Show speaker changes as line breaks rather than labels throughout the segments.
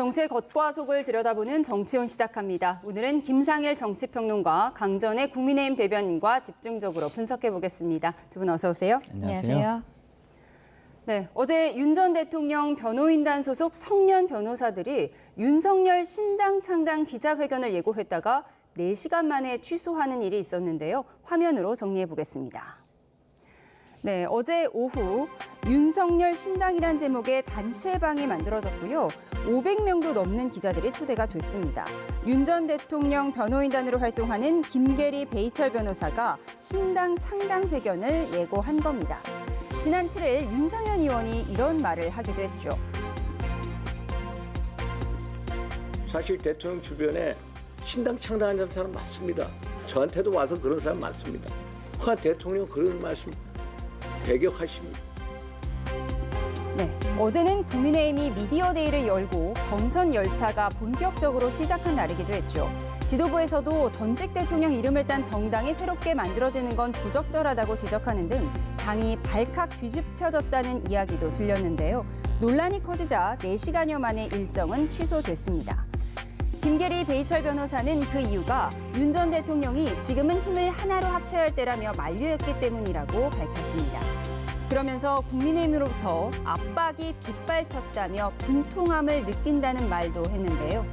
정치의 겉과 속을 들여다보는 정치온 시작합니다. 오늘은 김상일 정치평론가, 강전의 국민의힘 대변인과 집중적으로 분석해 보겠습니다. 두 분 어서 오세요.
안녕하세요.
네, 어제 윤 전 대통령 변호인단 소속 청년 변호사들이 윤석열 신당 창당 기자회견을 예고했다가 4시간 만에 취소하는 일이 있었는데요. 화면으로 정리해 보겠습니다. 네, 어제 오후 윤석열 신당이란 제목의 단체방이 만들어졌고요. 500명도 넘는 기자들이 초대가 됐습니다. 윤 전 대통령 변호인단으로 활동하는 김계리 베이철 변호사가 신당 창당 회견을 예고한 겁니다. 지난 7일 윤상현 의원이 이런 말을 하기도 했죠.
사실 대통령 주변에 신당 창당하는 사람 많습니다. 저한테도 와서 그런 사람 많습니다. 허 대통령 그런 말씀 배격하십니다.
네, 어제는 국민의힘이 미디어데이를 열고 경선 열차가 본격적으로 시작한 날이기도 했죠. 지도부에서도 전직 대통령 이름을 딴 정당이 새롭게 만들어지는 건 부적절하다고 지적하는 등 당이 발칵 뒤집혀졌다는 이야기도 들렸는데요. 논란이 커지자 4시간여 만에 일정은 취소됐습니다. 김계리 베이철 변호사는 그 이유가 윤 전 대통령이 지금은 힘을 하나로 합쳐야 할 때라며 만류했기 때문이라고 밝혔습니다. 그러면서 국민의힘으로부터 압박이 빗발쳤다며 분통함을 느낀다는 말도 했는데요.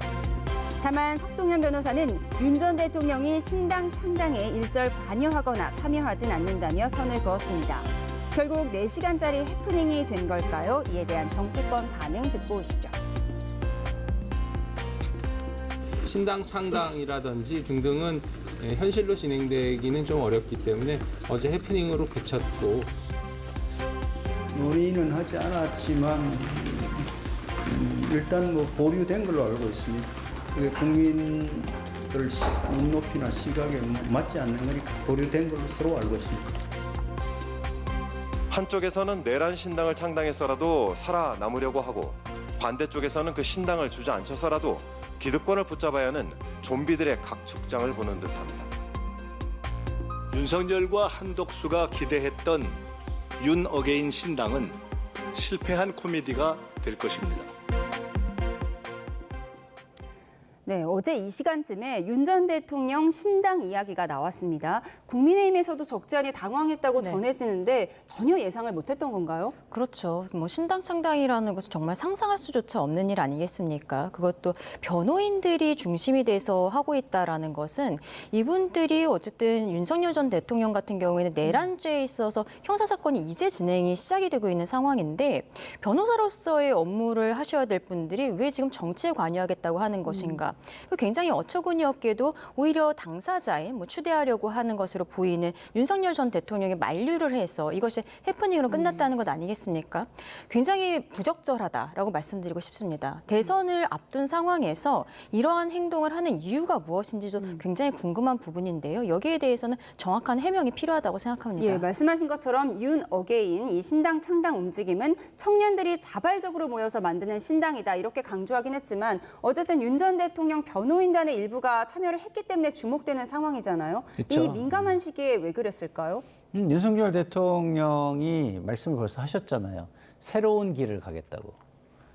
다만 석동현 변호사는 윤 전 대통령이 신당 창당에 일절 관여하거나 참여하진 않는다며 선을 그었습니다. 결국 4시간짜리 해프닝이 된 걸까요? 이에 대한 정치권 반응 듣고 오시죠.
신당 창당이라든지 등등은 현실로 진행되기는 좀 어렵기 때문에 어제 해프닝으로 그쳤고
논의는 하지 않았지만 일단 보류된 걸로 알고 있습니다. 그게 국민들 눈높이나 시각에 맞지 않는 거니까 보류된 걸로 서로 알고 있습니다.
한쪽에서는 내란 신당을 창당해서라도 살아남으려고 하고 반대쪽에서는 그 신당을 주저앉혀서라도 기득권을 붙잡아야 하는 좀비들의 각축장을 보는 듯합니다.
윤석열과 한덕수가 기대했던 윤 어게인 신당은 실패한 코미디가 될 것입니다.
네, 어제 이 시간쯤에 윤 전 대통령 신당 이야기가 나왔습니다. 국민의힘에서도 적지 않게 당황했다고 전해지는데 전혀 예상을 못했던 건가요?
그렇죠. 신당 창당이라는 것은 정말 상상할 수조차 없는 일 아니겠습니까? 그것도 변호인들이 중심이 돼서 하고 있다라는 것은 이분들이 어쨌든 윤석열 전 대통령 같은 경우에는 내란죄에 있어서 형사사건이 이제 진행이 시작이 되고 있는 상황인데 변호사로서의 업무를 하셔야 될 분들이 왜 지금 정치에 관여하겠다고 하는 것인가? 굉장히 어처구니없게도 오히려 당사자에 추대하려고 하는 것으로 보이는 윤석열 전 대통령이 만류를 해서 이것이 해프닝으로 끝났다는 것 아니겠습니까? 굉장히 부적절하다라고 말씀드리고 싶습니다. 대선을 앞둔 상황에서 이러한 행동을 하는 이유가 무엇인지도 굉장히 궁금한 부분인데요. 여기에 대해서는 정확한 해명이 필요하다고 생각합니다.
예, 말씀하신 것처럼 윤 어게인 이 신당 창당 움직임은 청년들이 자발적으로 모여서 만드는 신당이다 이렇게 강조하긴 했지만 어쨌든 윤 전 대통령 변호인단의 일부가 참여를 했기 때문에 주목되는 상황이잖아요.
그렇죠.
이 민감한 시기에 왜 그랬을까요?
윤석열 대통령이 말씀을 벌써 하셨잖아요. 새로운 길을 가겠다고.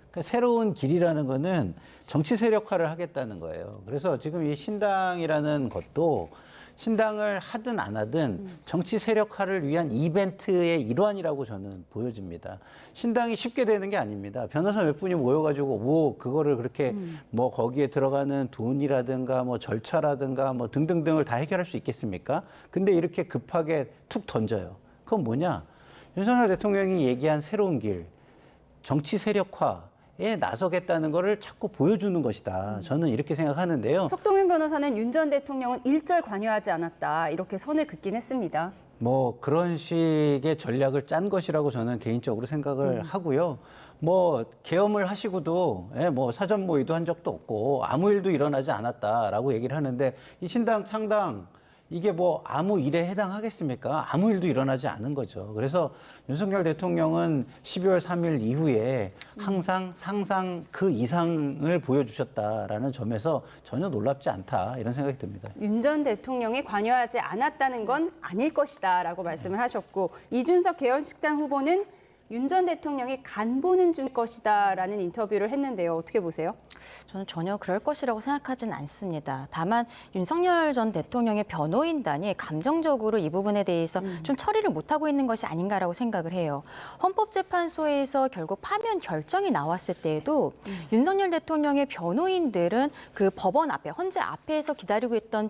그러니까 새로운 길이라는 거는 정치 세력화를 하겠다는 거예요. 그래서 지금 이 신당이라는 것도 신당을 하든 안 하든 정치 세력화를 위한 이벤트의 일환이라고 저는 보여집니다. 신당이 쉽게 되는 게 아닙니다. 변호사 몇 분이 모여가지고 그거를 그렇게 거기에 들어가는 돈이라든가 절차라든가 등등등을 다 해결할 수 있겠습니까? 근데 이렇게 급하게 툭 던져요. 그건 뭐냐? 윤석열 대통령이 얘기한 새로운 길, 정치 세력화. 에 나서겠다는 거를 자꾸 보여주는 것이다. 저는 이렇게 생각하는데요.
석동현 변호사는 윤 전 대통령은 일절 관여하지 않았다. 이렇게 선을 긋긴 했습니다.
그런 식의 전략을 짠 것이라고 저는 개인적으로 생각을 하고요. 계엄을 하시고도 사전 모의도 한 적도 없고 아무 일도 일어나지 않았다라고 얘기를 하는데 이 신당 창당 이게 아무 일에 해당하겠습니까? 아무 일도 일어나지 않은 거죠. 그래서 윤석열 대통령은 12월 3일 이후에 항상 상상 그 이상을 보여주셨다라는 점에서 전혀 놀랍지 않다 이런 생각이 듭니다.
윤 전 대통령이 관여하지 않았다는 건 아닐 것이다라고 말씀을 하셨고 이준석 개헌식당 후보는 윤 전 대통령이 간 보는 중 것이다라는 인터뷰를 했는데요. 어떻게 보세요?
저는 전혀 그럴 것이라고 생각하진 않습니다. 다만 윤석열 전 대통령의 변호인단이 감정적으로 이 부분에 대해서 좀 처리를 못하고 있는 것이 아닌가라고 생각을 해요. 헌법재판소에서 결국 파면 결정이 나왔을 때에도 윤석열 대통령의 변호인들은 그 법원 앞에, 헌재 앞에서 기다리고 있던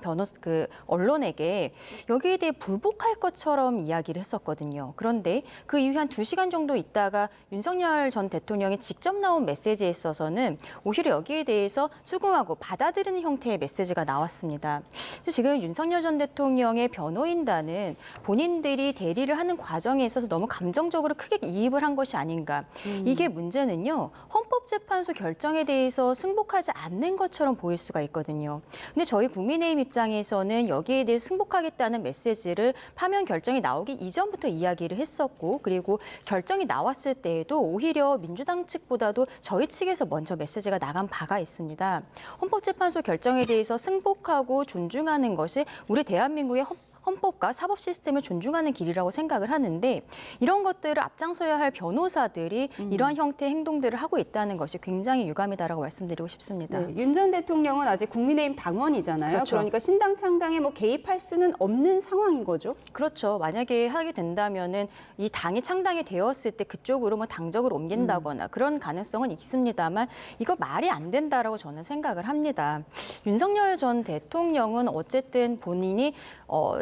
언론에게 여기에 대해 불복할 것처럼 이야기를 했었거든요. 그런데 그 이후 한 2시간 정도 있다가 윤석열 전 대통령이 직접 나온 메시지에 있어서는 오히려 여기에 대해서 수긍하고 받아들이는 형태의 메시지가 나왔습니다. 지금 윤석열 전 대통령의 변호인단은 본인들이 대리를 하는 과정에 있어서 너무 감정적으로 크게 이입을 한 것이 아닌가. 이게 문제는요. 헌법재판소 결정에 대해서 승복하지 않는 것처럼 보일 수가 있거든요. 근데 저희 국민의힘 입장에서는 여기에 대해 승복하겠다는 메시지를 파면 결정이 나오기 이전부터 이야기를 했었고, 그리고 결정이 나왔을 때에도 오히려 민주당 측보다도 저희 측에서 먼저 메시지가 나간 바가 있습니다. 헌법재판소 결정에 대해서 승복하고 존중하는 것이 우리 대한민국의 헌법과 사법 시스템을 존중하는 길이라고 생각을 하는데, 이런 것들을 앞장서야 할 변호사들이 이러한 형태의 행동들을 하고 있다는 것이 굉장히 유감이다라고 말씀드리고 싶습니다.
네, 윤 전 대통령은 아직 국민의힘 당원이잖아요.
그렇죠.
그러니까 신당 창당에 뭐 개입할 수는 없는 상황인 거죠.
그렇죠. 만약에 하게 된다면은 이 당이 창당이 되었을 때 그쪽으로 뭐 당적을 옮긴다거나 그런 가능성은 있습니다만, 이거 말이 안 된다라고 저는 생각을 합니다. 윤석열 전 대통령은 어쨌든 본인이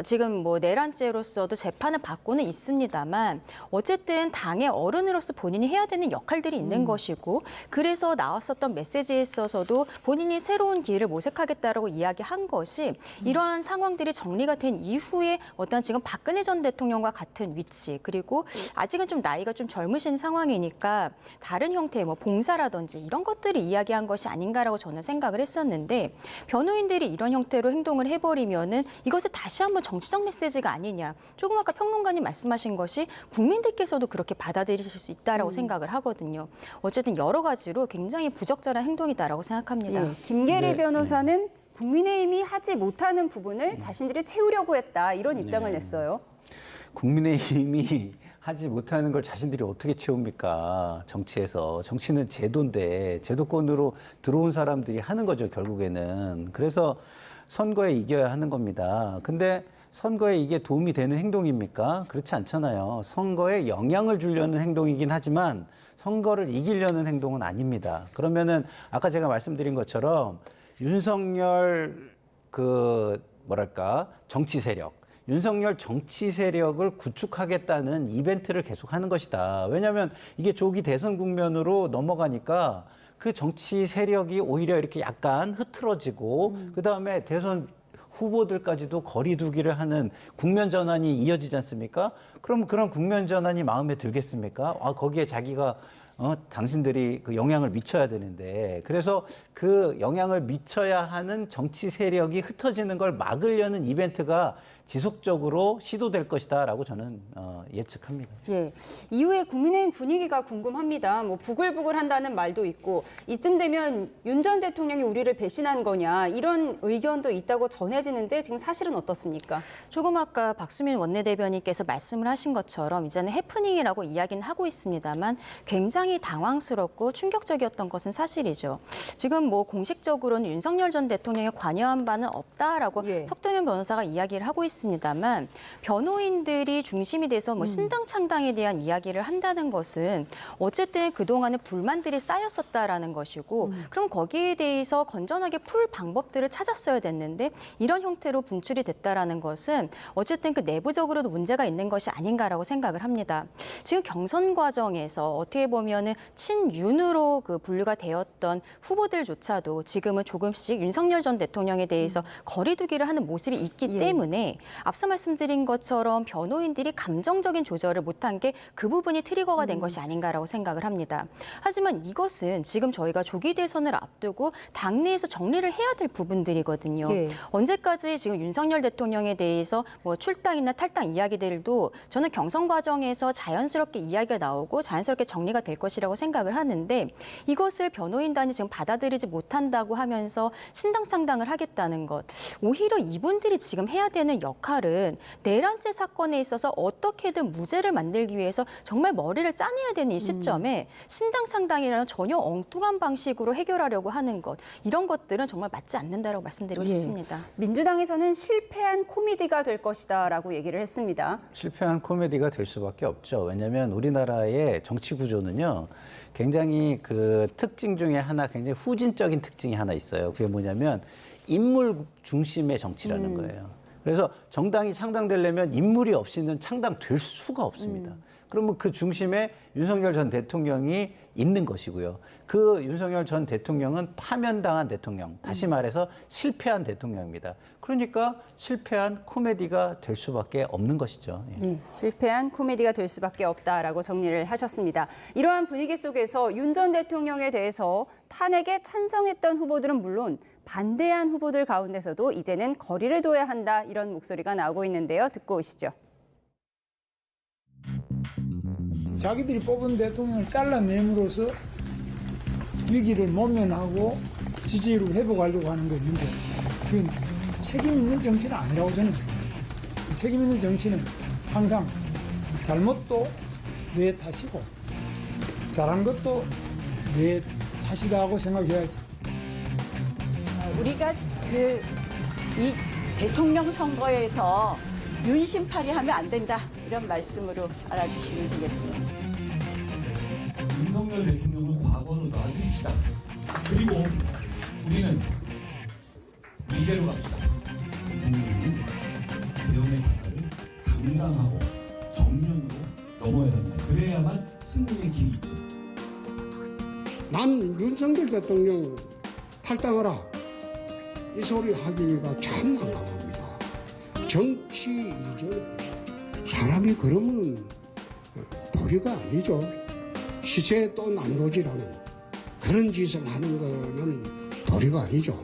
지금 뭐 내란죄로서도 재판을 받고는 있습니다만, 어쨌든 당의 어른으로서 본인이 해야 되는 역할들이 있는 것이고, 그래서 나왔었던 메시지에 있어서도 본인이 새로운 길을 모색하겠다라고 이야기한 것이 이러한 상황들이 정리가 된 이후에 어떤 지금 박근혜 전 대통령과 같은 위치, 그리고 아직은 좀 나이가 좀 젊으신 상황이니까 다른 형태의 뭐 봉사라든지 이런 것들을 이야기한 것이 아닌가라고 저는 생각을 했었는데, 변호인들이 이런 형태로 행동을 해버리면은 이것을 다시 한번 정치적 메시지가 아니냐. 조금 아까 평론가님 말씀하신 것이 국민들께서도 그렇게 받아들이실 수 있다라고 생각을 하거든요. 어쨌든 여러 가지로 굉장히 부적절한 행동이다라고 생각합니다.
예, 김계리
네,
변호사는 국민의힘이 하지 못하는 부분을 자신들이 채우려고 했다, 이런 입장을
네.
냈어요.
국민의힘이 하지 못하는 걸 자신들이 어떻게 채웁니까? 정치에서. 정치는 제도인데 제도권으로 들어온 사람들이 하는 거죠, 결국에는. 그래서 선거에 이겨야 하는 겁니다. 근데 선거에 이게 도움이 되는 행동입니까? 그렇지 않잖아요. 선거에 영향을 주려는 행동이긴 하지만 선거를 이기려는 행동은 아닙니다. 그러면은 아까 제가 말씀드린 것처럼 윤석열 정치 세력, 윤석열 정치 세력을 구축하겠다는 이벤트를 계속하는 것이다. 왜냐하면 이게 조기 대선 국면으로 넘어가니까 그 정치 세력이 오히려 이렇게 약간 흐트러지고 그다음에 대선 후보들까지도 거리 두기를 하는 국면 전환이 이어지지 않습니까? 그럼 그런 국면 전환이 마음에 들겠습니까? 거기에 자기가 당신들이 그 영향을 미쳐야 되는데, 그래서 그 영향을 미쳐야 하는 정치 세력이 흩어지는 걸 막으려는 이벤트가 지속적으로 시도될 것이다라고 저는 예측합니다.
예, 이후에 국민의힘 분위기가 궁금합니다. 뭐 부글부글한다는 말도 있고, 이쯤 되면 윤 전 대통령이 우리를 배신한 거냐, 이런 의견도 있다고 전해지는데 지금 사실은 어떻습니까?
조금 아까 박수민 원내대변인께서 말씀을 하신 것처럼 이제는 해프닝이라고 이야기는 하고 있습니다만, 굉장히 당황스럽고 충격적이었던 것은 사실이죠. 지금 뭐 공식적으로는 윤석열 전 대통령에 관여한 바는 없다라고
예.
석동현 변호사가 이야기를 하고 있습니다만, 변호인들이 중심이 돼서 뭐 신당 창당에 대한 이야기를 한다는 것은 어쨌든 그동안에 불만들이 쌓였었다라는 것이고, 그럼 거기에 대해서 건전하게 풀 방법들을 찾았어야 됐는데 이런 형태로 분출이 됐다라는 것은 어쨌든 그 내부적으로도 문제가 있는 것이 아닌가라고 생각을 합니다. 지금 경선 과정에서 어떻게 보면은 친윤으로 그 분류가 되었던 후보들조차도 지금은 조금씩 윤석열 전 대통령에 대해서 거리두기를 하는 모습이 있기 때문에 앞서 말씀드린 것처럼 변호인들이 감정적인 조절을 못한 게 그 부분이 트리거가 된 것이 아닌가라고 생각을 합니다. 하지만 이것은 지금 저희가 조기 대선을 앞두고 당내에서 정리를 해야 될 부분들이거든요.
예.
언제까지 지금 윤석열 대통령에 대해서 뭐 출당이나 탈당 이야기들도 저는 경선 과정에서 자연스럽게 이야기가 나오고 자연스럽게 정리가 될 것이라고 생각을 하는데, 이것을 변호인단이 지금 받아들이지 못한다고 하면서 신당 창당을 하겠다는 것, 오히려 이분들이 지금 해야 되는 역할은 내란죄 사건에 있어서 어떻게든 무죄를 만들기 위해서 정말 머리를 짜내야 되는 이 시점에 신당 창당이라는 전혀 엉뚱한 방식으로 해결하려고 하는 것, 이런 것들은 정말 맞지 않는다라고 말씀드리고 싶습니다.
민주당에서는 실패한 코미디가 될 것이다라고 얘기를 했습니다.
실패한 코미디가 될 수밖에 없죠. 왜냐하면 우리나라의 정치 구조는요, 굉장히 그 특징 중에 하나, 굉장히 후진적인 특징이 하나 있어요. 그게 뭐냐면 인물 중심의 정치라는 거예요. 그래서 정당이 창당되려면 인물이 없이는 창당될 수가 없습니다. 그러면 그 중심에 윤석열 전 대통령이 있는 것이고요. 그 윤석열 전 대통령은 파면당한 대통령, 다시 말해서 실패한 대통령입니다. 그러니까 실패한 코미디가 될 수밖에 없는 것이죠. 예.
네, 실패한 코미디가 될 수밖에 없다라고 정리를 하셨습니다. 이러한 분위기 속에서 윤 전 대통령에 대해서 탄핵에 찬성했던 후보들은 물론 반대한 후보들 가운데서도 이제는 거리를 둬야 한다, 이런 목소리가 나오고 있는데요. 듣고 오시죠.
자기들이 뽑은 대통령을 잘라냄으로써 위기를 모면하고 지지율을 회복하려고 하는 거 있는데, 그건 책임 있는 정치는 아니라고 저는 생각합니다. 책임 있는 정치는 항상 잘못도 내 탓이고 잘한 것도 내 탓이다 고 생각해야지.
우리가 이 대통령 선거에서 윤심팔이 하면 안 된다, 이런 말씀으로 알아주시면 되겠습니다.
윤석열 대통령은 과거로 놔둡시다. 그리고 우리는 미래로 갑시다. 국민이 대응의 바다를 당당하고 정면으로 넘어야 된다. 그래야만 승리의 길이 있다.
난 윤석열 대통령 탈당하라, 이 소리 하기가 참 난감합니다. 정치 이제 사람이 그러면 도리가 아니죠. 시체에 또 남도지라는 그런 짓을 하는 거는 도리가 아니죠.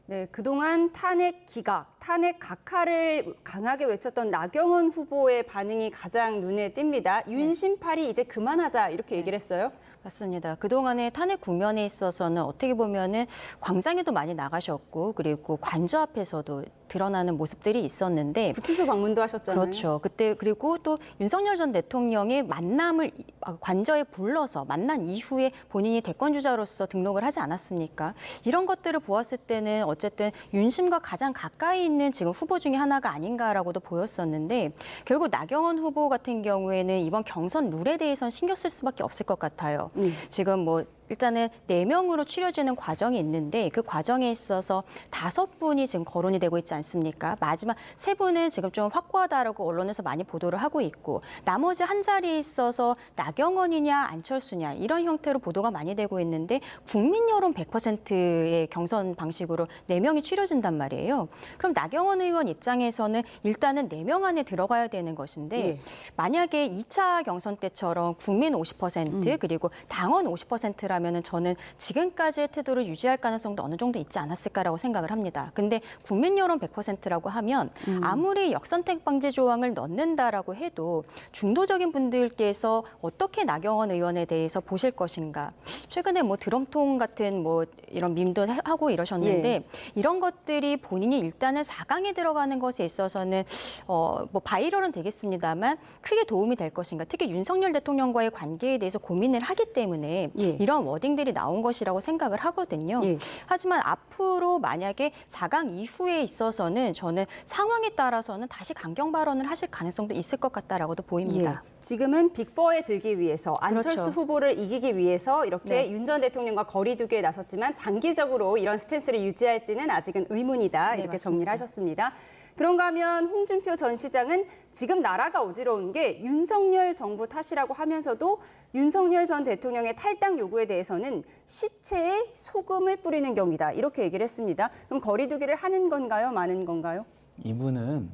네, 그동안 탄핵 기각, 탄핵 각하를 강하게 외쳤던 나경원 후보의 반응이 가장 눈에 띕니다. 윤심팔이 이제 그만하자, 이렇게 얘기를 했어요.
맞습니다. 그동안의 탄핵 국면에 있어서는 어떻게 보면은 광장에도 많이 나가셨고, 그리고 관저 앞에서도 드러나는 모습들이 있었는데,
구치소 방문도 하셨잖아요.
그렇죠. 그때 그리고 또 윤석열 전 대통령의 만남을 관저에 불러서 만난 이후에 본인이 대권 주자로서 등록을 하지 않았습니까? 이런 것들을 보았을 때는 어쨌든 윤심과 가장 가까이 있는 지금 후보 중에 하나가 아닌가라고도 보였었는데, 결국 나경원 후보 같은 경우에는 이번 경선 룰에 대해서는 신경 쓸 수밖에 없을 것 같아요. 지금 뭐 일단은 4명으로 추려지는 과정이 있는데, 그 과정에 있어서 5분이 지금 거론이 되고 있지 않습니까? 마지막 3분은 지금 좀 확고하다라고 언론에서 많이 보도를 하고 있고, 나머지 한 자리에 있어서 나경원이냐 안철수냐 이런 형태로 보도가 많이 되고 있는데, 국민 여론 100%의 경선 방식으로 4명이 추려진단 말이에요. 그럼 나경원 의원 입장에서는 일단은 4명 안에 들어가야 되는 것인데, 만약에 2차 경선 때처럼 국민 50% 그리고 당원 50%라면 저는 지금까지의 태도를 유지할 가능성도 어느 정도 있지 않았을까라고 생각을 합니다. 근데 국민 여론 100%라고 하면 아무리 역선택 방지 조항을 넣는다라고 해도 중도적인 분들께서 어떻게 나경원 의원에 대해서 보실 것인가. 최근에 뭐 드럼통 같은 뭐 이런 밈도 하고 이러셨는데, 이런 것들이 본인이 일단은 4강에 들어가는 것에 있어서는 뭐 바이럴은 되겠습니다만 크게 도움이 될 것인가. 특히 윤석열 대통령과의 관계에 대해서 고민을 하기 때문에 이런 워딩들이 나온 것이라고 생각을 하거든요. 하지만 앞으로 만약에 4강 이후에 있어서는 저는 상황에 따라서는 다시 강경 발언을 하실 가능성도 있을 것 같다라고도 보입니다.
지금은 빅4에 들기 위해서, 안철수 후보를 이기기 위해서 이렇게 윤 전 대통령과 거리 두기에 나섰지만 장기적으로 이런 스탠스를 유지할지는 아직은 의문이다, 이렇게 정리를 하셨습니다. 그런가 하면 홍준표 전 시장은 지금 나라가 어지러운 게 윤석열 정부 탓이라고 하면서도 윤석열 전 대통령의 탈당 요구에 대해서는 시체에 소금을 뿌리는 경위다, 이렇게 얘기를 했습니다. 그럼 거리두기를 하는 건가요, 마는 건가요?
이분은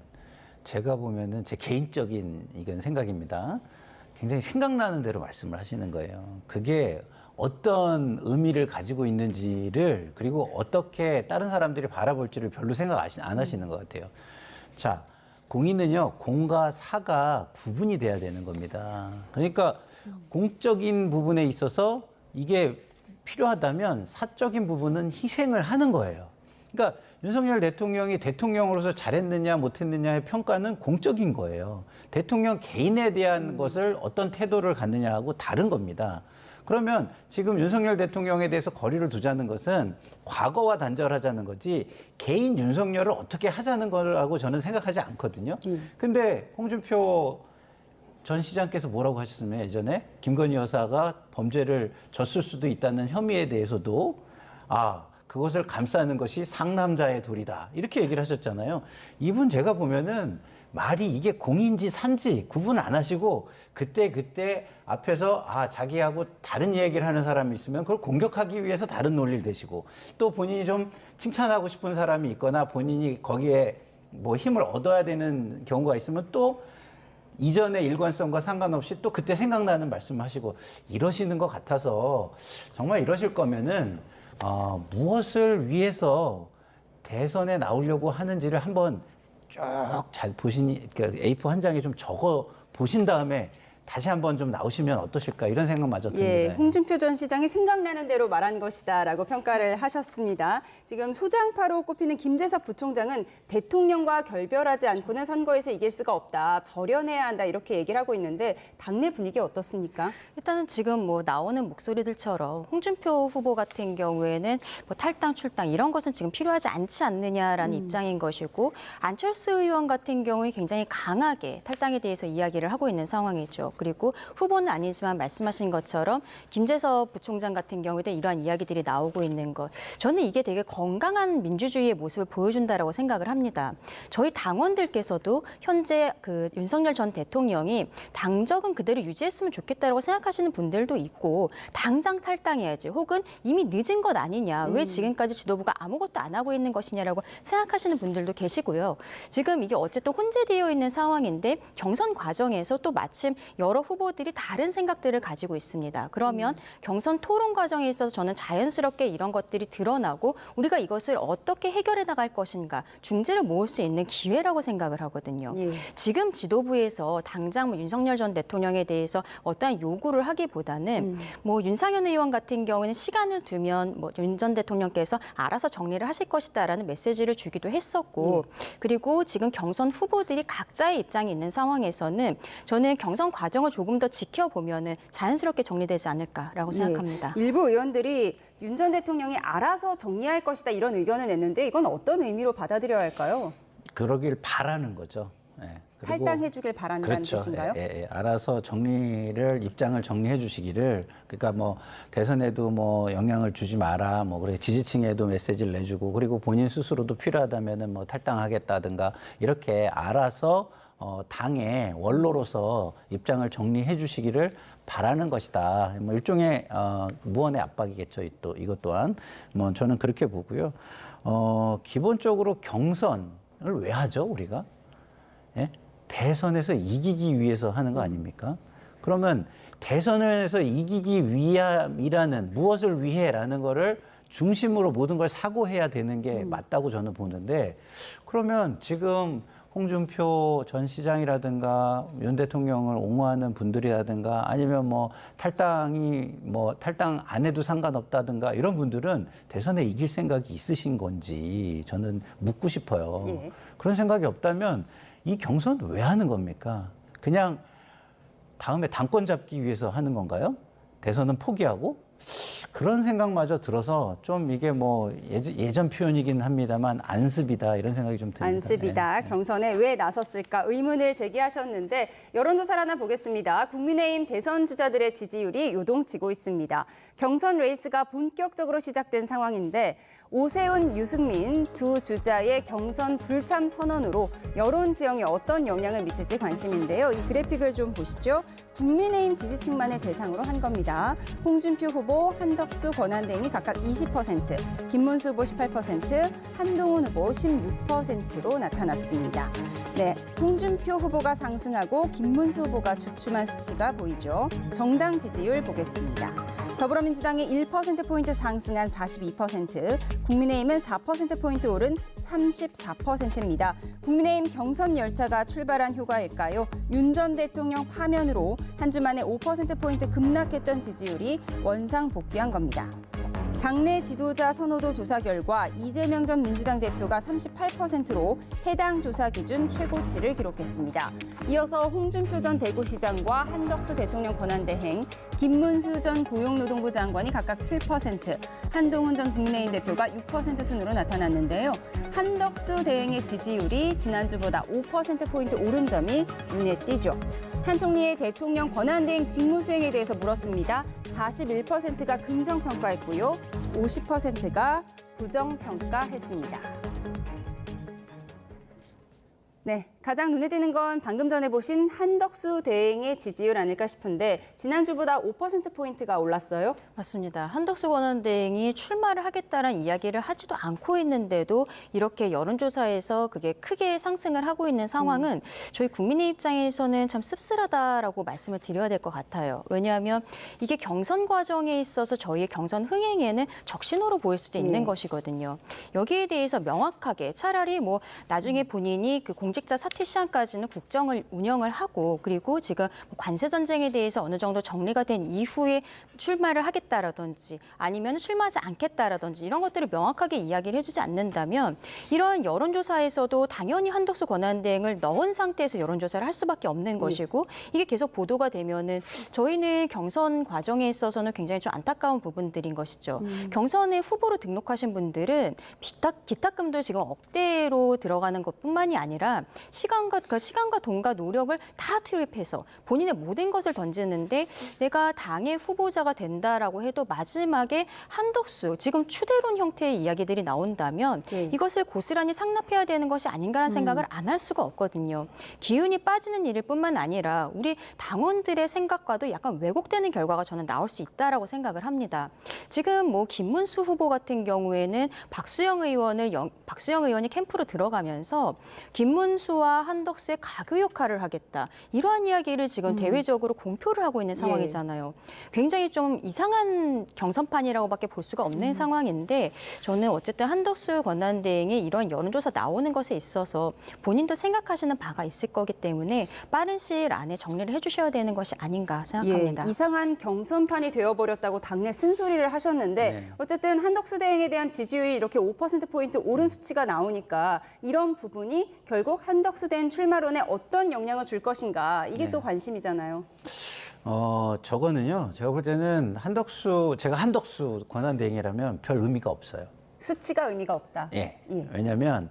제가 보면은 제 개인적인 이건 생각입니다. 굉장히 생각나는 대로 말씀을 하시는 거예요. 그게 어떤 의미를 가지고 있는지를, 그리고 어떻게 다른 사람들이 바라볼지를 별로 생각 안 하시는 것 같아요. 자, 공인은요, 공과 사가 구분이 돼야 되는 겁니다. 그러니까 공적인 부분에 있어서 이게 필요하다면 사적인 부분은 희생을 하는 거예요. 그러니까 윤석열 대통령이 대통령으로서 잘했느냐 못했느냐의 평가는 공적인 거예요. 대통령 개인에 대한 것을 어떤 태도를 갖느냐하고 다른 겁니다. 그러면 지금 윤석열 대통령에 대해서 거리를 두자는 것은 과거와 단절하자는 거지 개인 윤석열을 어떻게 하자는 거라고 저는 생각하지 않거든요. 근데 홍준표 전 시장께서 뭐라고 하셨으면 예전에 김건희 여사가 범죄를 졌을 수도 있다는 혐의에 대해서도 그것을 감싸는 것이 상남자의 도리다. 이렇게 얘기를 하셨잖아요. 이분 제가 보면은 말이 이게 공인지 산지 구분 안 하시고 그때 앞에서 자기하고 다른 얘기를 하는 사람이 있으면 그걸 공격하기 위해서 다른 논리를 대시고 또 본인이 좀 칭찬하고 싶은 사람이 있거나 본인이 거기에 뭐 힘을 얻어야 되는 경우가 있으면 또 이전의 일관성과 상관없이 또 그때 생각나는 말씀하시고 이러시는 것 같아서 정말 이러실 거면은 무엇을 위해서 대선에 나오려고 하는지를 한번 쭉 잘 보시니 A4 한 장에 좀 적어 보신 다음에 다시 한번 좀 나오시면 어떠실까 이런 생각마저 듭니다.
예, 홍준표 전 시장이 생각나는 대로 말한 것이다라고 평가를 하셨습니다. 지금 소장파로 꼽히는 김재섭 부총장은 대통령과 결별하지 않고는 선거에서 이길 수가 없다. 절연해야 한다 이렇게 얘기를 하고 있는데 당내 분위기 어떻습니까?
일단은 지금 뭐 나오는 목소리들처럼 홍준표 후보 같은 경우에는 뭐 탈당, 출당 이런 것은 지금 필요하지 않지 않느냐라는 입장인 것이고 안철수 의원 같은 경우에 굉장히 강하게 탈당에 대해서 이야기를 하고 있는 상황이죠. 그리고 후보는 아니지만 말씀하신 것처럼 김재섭 부총장 같은 경우에도 이러한 이야기들이 나오고 있는 것. 저는 이게 되게 건강한 민주주의의 모습을 보여준다라고 생각을 합니다. 저희 당원들께서도 현재 그 윤석열 전 대통령이 당적은 그대로 유지했으면 좋겠다라고 생각하시는 분들도 있고 당장 탈당해야지 혹은 이미 늦은 것 아니냐. 왜 지금까지 지도부가 아무것도 안 하고 있는 것이냐라고 생각하시는 분들도 계시고요. 지금 이게 어쨌든 혼재되어 있는 상황인데 경선 과정에서 또 마침 여러 후보들이 다른 생각들을 가지고 있습니다. 그러면 경선 토론 과정에 있어서 저는 자연스럽게 이런 것들이 드러나고 우리가 이것을 어떻게 해결해 나갈 것인가 중재를 모을 수 있는 기회라고 생각을 하거든요. 지금 지도부에서 당장 뭐 윤석열 전 대통령에 대해서 어떠한 요구를 하기보다는 뭐 윤상현 의원 같은 경우는 시간을 두면 뭐 윤 전 대통령께서 알아서 정리를 하실 것이다라는 메시지를 주기도 했었고 그리고 지금 경선 후보들이 각자의 입장이 있는 상황에서는 저는 경선 과정을 조금 더 지켜보면은 자연스럽게 정리되지 않을까라고 생각합니다.
일부 의원들이 윤 전 대통령이 알아서 정리할 것이다 이런 의견을 냈는데 이건 어떤 의미로 받아들여야 할까요?
그러길 바라는 거죠. 그리고
탈당해 주길 바란다는
그렇죠.
뜻인가요?
알아서 입장을 정리해 주시기를 그러니까 뭐 대선에도 뭐 영향을 주지 마라 뭐 그래 지지층에도 메시지를 내주고 그리고 본인 스스로도 필요하다면은 뭐 탈당하겠다든가 이렇게 알아서 당의 원로로서 입장을 정리해 주시기를 바라는 것이다. 뭐 일종의 무언의 압박이겠죠. 또 이것 또한 뭐 저는 그렇게 보고요. 기본적으로 경선을 왜 하죠, 우리가? 예? 대선에서 이기기 위해서 하는 거 아닙니까? 그러면 대선에서 이기기 위함이라는 무엇을 위해라는 거를 중심으로 모든 걸 사고해야 되는 게 맞다고 저는 보는데 그러면 지금 홍준표 전 시장이라든가 윤 대통령을 옹호하는 분들이라든가 아니면 뭐 탈당 안 해도 상관없다든가 이런 분들은 대선에 이길 생각이 있으신 건지 저는 묻고 싶어요. 그런 생각이 없다면 이 경선 왜 하는 겁니까? 그냥 다음에 당권 잡기 위해서 하는 건가요? 대선은 포기하고? 그런 생각마저 들어서 좀 이게 뭐 예전 표현이긴 합니다만 안습이다 이런 생각이 좀 듭니다.
안습이다. 경선에 왜 나섰을까 의문을 제기하셨는데 여론조사를 하나 보겠습니다. 국민의힘 대선 주자들의 지지율이 요동치고 있습니다. 경선 레이스가 본격적으로 시작된 상황인데 오세훈, 유승민 두 주자의 경선 불참 선언으로 여론 지형에 어떤 영향을 미칠지 관심인데요. 이 그래픽을 좀 보시죠. 국민의힘 지지층만을 대상으로 한 겁니다. 홍준표 후보, 한덕수, 권한대행이 각각 20%, 김문수 후보 18%, 한동훈 후보 16%로 나타났습니다. 네, 홍준표 후보가 상승하고 김문수 후보가 주춤한 수치가 보이죠. 정당 지지율 보겠습니다. 더불어민주당이 1%포인트 상승한 42%, 국민의힘은 4%포인트 오른 34%입니다. 국민의힘 경선 열차가 출발한 효과일까요? 윤 전 대통령 파면으로 한 주 만에 5%포인트 급락했던 지지율이 원상 복귀한 겁니다. 장내 지도자 선호도 조사 결과 이재명 전 민주당 대표가 38%로 해당 조사 기준 최고치를 기록했습니다. 이어서 홍준표 전 대구시장과 한덕수 대통령 권한대행, 김문수 전 고용노동부 장관이 각각 7%, 한동훈 전 국민의힘 대표가 6% 순으로 나타났는데요. 한덕수 대행의 지지율이 지난주보다 5%포인트 오른 점이 눈에 띄죠. 한 총리의 대통령 권한대행 직무수행에 대해서 물었습니다. 41%가 긍정평가했고요. 50%가 부정평가했습니다. 네, 가장 눈에 띄는 건 방금 전에 보신 한덕수 대행의 지지율 아닐까 싶은데 지난주보다 5%포인트가 올랐어요?
맞습니다. 한덕수 권한대행이 출마를 하겠다는 이야기를 하지도 않고 있는데도 이렇게 여론조사에서 그게 크게 상승을 하고 있는 상황은 저희 국민의 입장에서는 참 씁쓸하다라고 말씀을 드려야 될 것 같아요. 왜냐하면 이게 경선 과정에 있어서 저희의 경선 흥행에는 적신호로 보일 수도 있는 것이거든요. 여기에 대해서 명확하게 차라리 뭐 나중에 본인이 그 공직자 사퇴 시한까지는 국정을 운영을 하고 그리고 지금 관세 전쟁에 대해서 어느 정도 정리가 된 이후에 출마를 하겠다라든지 아니면 출마하지 않겠다라든지 이런 것들을 명확하게 이야기를 해주지 않는다면 이런 여론조사에서도 당연히 한덕수 권한대행을 넣은 상태에서 여론조사를 할 수밖에 없는 것이고 이게 계속 보도가 되면은 저희는 경선 과정에 있어서는 굉장히 좀 안타까운 부분들인 것이죠. 경선에 후보로 등록하신 분들은 기탁금도 지금 억대로 들어가는 것뿐만이 아니라 시간과 돈과 노력을 다 투입해서 본인의 모든 것을 던지는데 내가 당의 후보자가 된다라고 해도 마지막에 한덕수, 지금 추대론 형태의 이야기들이 나온다면 이것을 고스란히 상납해야 되는 것이 아닌가라는 생각을 안 할 수가 없거든요. 기운이 빠지는 일일 뿐만 아니라 우리 당원들의 생각과도 약간 왜곡되는 결과가 저는 나올 수 있다라고 생각을 합니다. 지금 뭐 김문수 후보 같은 경우에는 박수영 의원이 캠프로 들어가면서 김문수와 한덕수의 가교 역할을 하겠다. 이러한 이야기를 지금 대외적으로 공표를 하고 있는 상황이잖아요. 굉장히 좀 이상한 경선판이라고밖에 볼 수가 없는 상황인데 저는 어쨌든 한덕수 권한대행의 이런 여론조사 나오는 것에 있어서 본인도 생각하시는 바가 있을 거기 때문에 빠른 시일 안에 정리를 해주셔야 되는 것이 아닌가 생각합니다.
이상한 경선판이 되어버렸다고 당내 쓴소리를 하셨는데 어쨌든 한덕수 대행에 대한 지지율이 이렇게 5%포인트 오른 수치가 나오니까 이런 부분이 결국 한덕수 대행 출마론에 어떤 영향을 줄 것인가 이게 또 관심이잖아요.
저거는요. 제가 볼 때는 제가 한덕수 권한대행이라면 별 의미가 없어요.
수치가 의미가 없다.
왜냐하면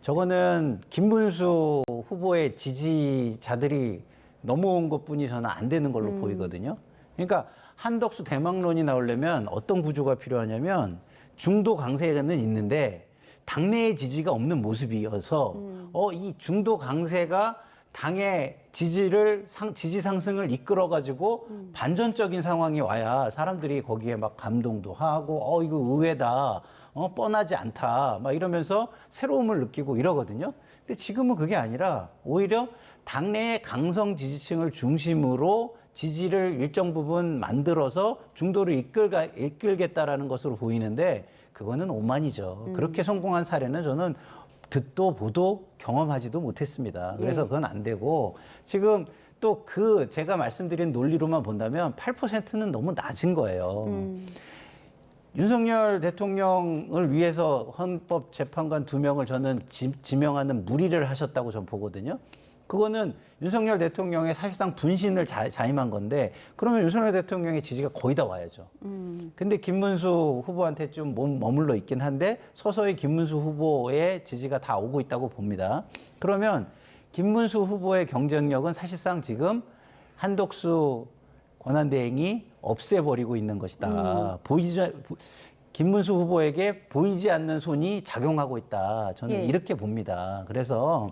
저거는 김문수 후보의 지지자들이 넘어온 것뿐이 저는 안 되는 걸로 보이거든요. 그러니까 한덕수 대망론이 나오려면 어떤 구조가 필요하냐면 중도 강세는 있는데 당내의 지지가 없는 모습이어서 이 중도 강세가 당의 지지 상승을 이끌어가지고 반전적인 상황이 와야 사람들이 거기에 막 감동도 하고 이거 의외다, 뻔하지 않다 막 이러면서 새로움을 느끼고 이러거든요. 근데 지금은 그게 아니라 오히려 당내의 강성 지지층을 중심으로 지지를 일정 부분 만들어서 중도를 이끌겠다라는 것으로 보이는데 그거는 오만이죠. 그렇게 성공한 사례는 저는 듣도 보도 경험하지도 못했습니다. 그래서 그건 안 되고 지금 또 제가 말씀드린 논리로만 본다면 8%는 너무 낮은 거예요. 윤석열 대통령을 위해서 헌법재판관 2명을 저는 지명하는 무리를 하셨다고 저는 보거든요. 그거는 윤석열 대통령의 사실상 분신을 자임한 건데 그러면 윤석열 대통령의 지지가 거의 다 와야죠. 근데 김문수 후보한테 좀 머물러 있긴 한데 서서히 김문수 후보의 지지가 다 오고 있다고 봅니다. 그러면 김문수 후보의 경쟁력은 사실상 지금 한덕수 권한대행이 없애버리고 있는 것이다. 김문수 후보에게 보이지 않는 손이 작용하고 있다. 저는 이렇게 봅니다. 그래서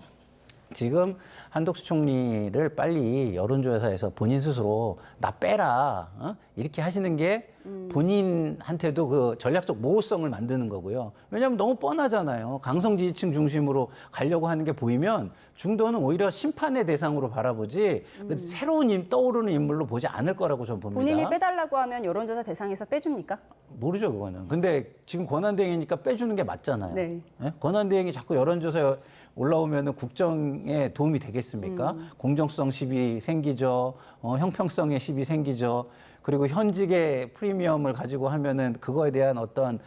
지금 한덕수 총리를 빨리 여론조사에서 본인 스스로 나 빼라 이렇게 하시는 게 본인한테도 그 전략적 모호성을 만드는 거고요. 왜냐하면 너무 뻔하잖아요. 강성 지지층 중심으로 가려고 하는 게 보이면 중도는 오히려 심판의 대상으로 바라보지 새로운 떠오르는 인물로 보지 않을 거라고 저는 봅니다.
본인이 빼달라고 하면 여론조사 대상에서 빼줍니까?
모르죠, 그거는. 근데 지금 권한대행이니까 빼주는 게 맞잖아요. 권한대행이 자꾸 여론조사에 올라오면 국정에 도움이 되겠습니까? 공정성 시비 생기죠. 형평성에 시비 생기죠. 그리고 현직의 프리미엄을 가지고 하면은 그거에 대한 어떤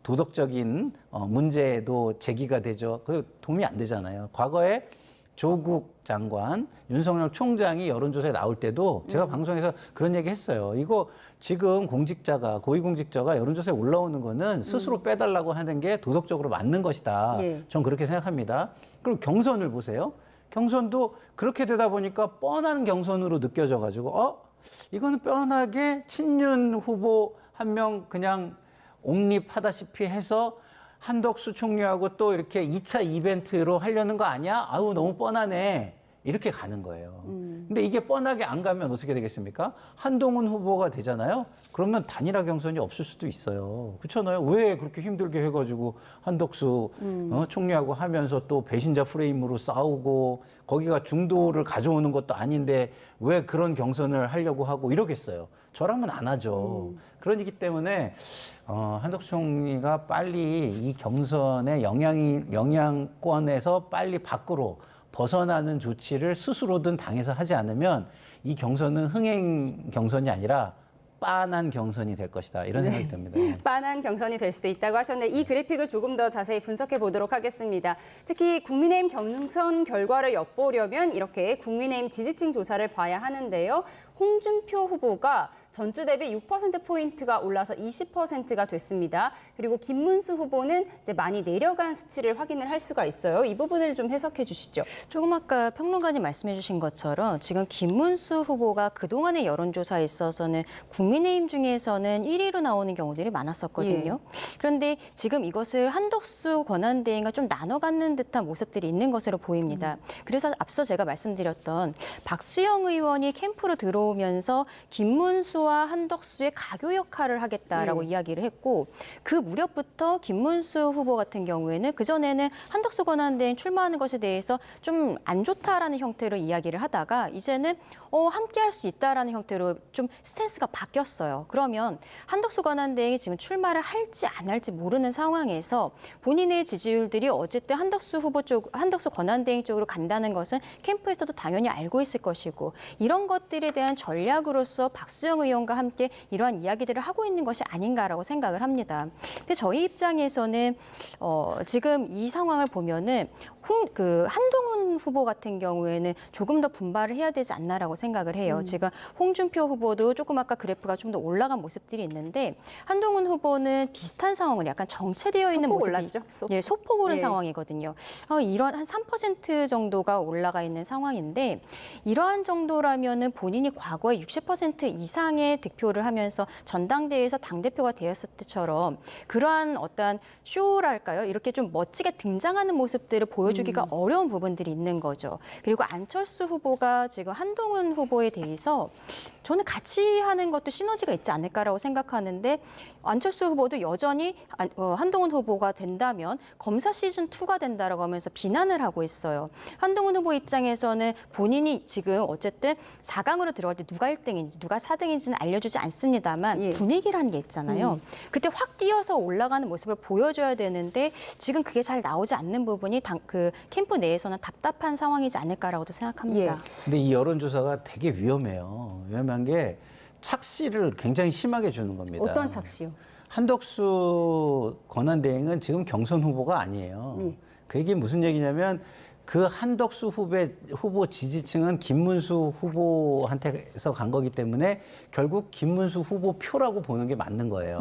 도덕적인 문제도 제기가 되죠. 그 도움이 안 되잖아요. 과거에 조국 장관, 윤석열 총장이 여론조사에 나올 때도 제가 방송에서 그런 얘기 했어요. 이거 지금 공직자가, 고위공직자가 여론조사에 올라오는 거는 스스로 빼달라고 하는 게 도덕적으로 맞는 것이다.
예.
전 그렇게 생각합니다. 그리고 경선을 보세요. 경선도 그렇게 되다 보니까 뻔한 경선으로 느껴져가지고, 이거는 뻔하게 친윤 후보 한 명 그냥 옹립하다시피 해서 한덕수 총리하고 또 이렇게 2차 이벤트로 하려는 거 아니야? 아우, 너무 뻔하네. 이렇게 가는 거예요. 근데 이게 뻔하게 안 가면 어떻게 되겠습니까? 한동훈 후보가 되잖아요. 그러면 단일화 경선이 없을 수도 있어요. 그렇잖아요. 왜 그렇게 힘들게 해가지고 한덕수 총리하고 하면서 또 배신자 프레임으로 싸우고 거기가 중도를 가져오는 것도 아닌데 왜 그런 경선을 하려고 하고 이러겠어요. 저라면 안 하죠. 그러기 때문에 한덕수 총리가 빨리 이 경선의 영향권에서 빨리 밖으로 벗어나는 조치를 스스로든 당에서 하지 않으면 이 경선은 흥행 경선이 아니라 빤한 경선이 될 것이다. 이런 생각이 듭니다.
빤한 경선이 될 수도 있다고 하셨는데 이 그래픽을 조금 더 자세히 분석해 보도록 하겠습니다. 특히 국민의힘 경선 결과를 엿보려면 이렇게 국민의힘 지지층 조사를 봐야 하는데요. 홍준표 후보가 전주 대비 6%포인트가 올라서 20%가 됐습니다. 그리고 김문수 후보는 이제 많이 내려간 수치를 확인을 할 수가 있어요. 이 부분을 좀 해석해 주시죠.
조금 아까 평론가님 말씀해 주신 것처럼 지금 김문수 후보가 그동안의 여론조사에 있어서는 국민의힘 중에서는 1위로 나오는 경우들이 많았었거든요. 그런데 지금 이것을 한덕수 권한대행과 좀 나눠 갖는 듯한 모습들이 있는 것으로 보입니다. 그래서 앞서 제가 말씀드렸던 박수영 의원이 캠프로 들어오면서 김문수와 한덕수의 가교 역할을 하겠다라고 이야기를 했고 그 무렵부터 김문수 후보 같은 경우에는 그전에는 한덕수 권한대행 출마하는 것에 대해서 좀 안 좋다라는 형태로 이야기를 하다가 이제는 함께 할 수 있다라는 형태로 좀 스탠스가 바뀌었어요. 그러면 한덕수 권한대행이 지금 출마를 할지 안 할지 모르는 상황에서 본인의 지지율들이 어쨌든 한덕수 권한대행 쪽으로 간다는 것은 캠프에서도 당연히 알고 있을 것이고 이런 것들에 대한 전략으로서 박수영 의원과 함께 이러한 이야기들을 하고 있는 것이 아닌가라고 생각을 합니다. 근데 저희 입장에서는 지금 이 상황을 보면은 한동훈 후보 같은 경우에는 조금 더 분발을 해야 되지 않나라고 생각을 해요. 지금 홍준표 후보도 조금 아까 그래프가 좀 더 올라간 모습들이 있는데 한동훈 후보는 비슷한 상황을 약간 정체되어 있는 모습이
올랐죠?
소폭 오른 상황이거든요. 이런 한 3% 정도가 올라가 있는 상황인데 이러한 정도라면은 본인이 과거에 60% 이상의 득표를 하면서 전당대회에서 당대표가 되었을 때처럼 그러한 어떠한 쇼랄까요? 이렇게 좀 멋지게 등장하는 모습들을 보여주기가 어려운 부분들이 있는 거죠. 그리고 안철수 후보가 지금 한동훈 후보에 대해서 저는 같이 하는 것도 시너지가 있지 않을까라고 생각하는데 안철수 후보도 여전히 한동훈 후보가 된다면 검사 시즌2가 된다라고 하면서 비난을 하고 있어요. 한동훈 후보 입장에서는 본인이 지금 어쨌든 4강으로 들어갈 때 누가 1등인지 누가 4등인지는 알려주지 않습니다만 분위기라는 게 있잖아요. 그때 확 뛰어서 올라가는 모습을 보여줘야 되는데 지금 그게 잘 나오지 않는 부분이 그 캠프 내에서는 답답한 상황이지 않을까라고도 생각합니다.
근데 이 여론조사가 되게 위험해요. 위험한 게 착시를 굉장히 심하게 주는 겁니다.
어떤 착시요?
한덕수 권한대행은 지금 경선 후보가 아니에요. 그 얘기 무슨 얘기냐면 그 한덕수 후보 지지층은 김문수 후보한테서 간 거기 때문에 결국 김문수 후보 표라고 보는 게 맞는 거예요.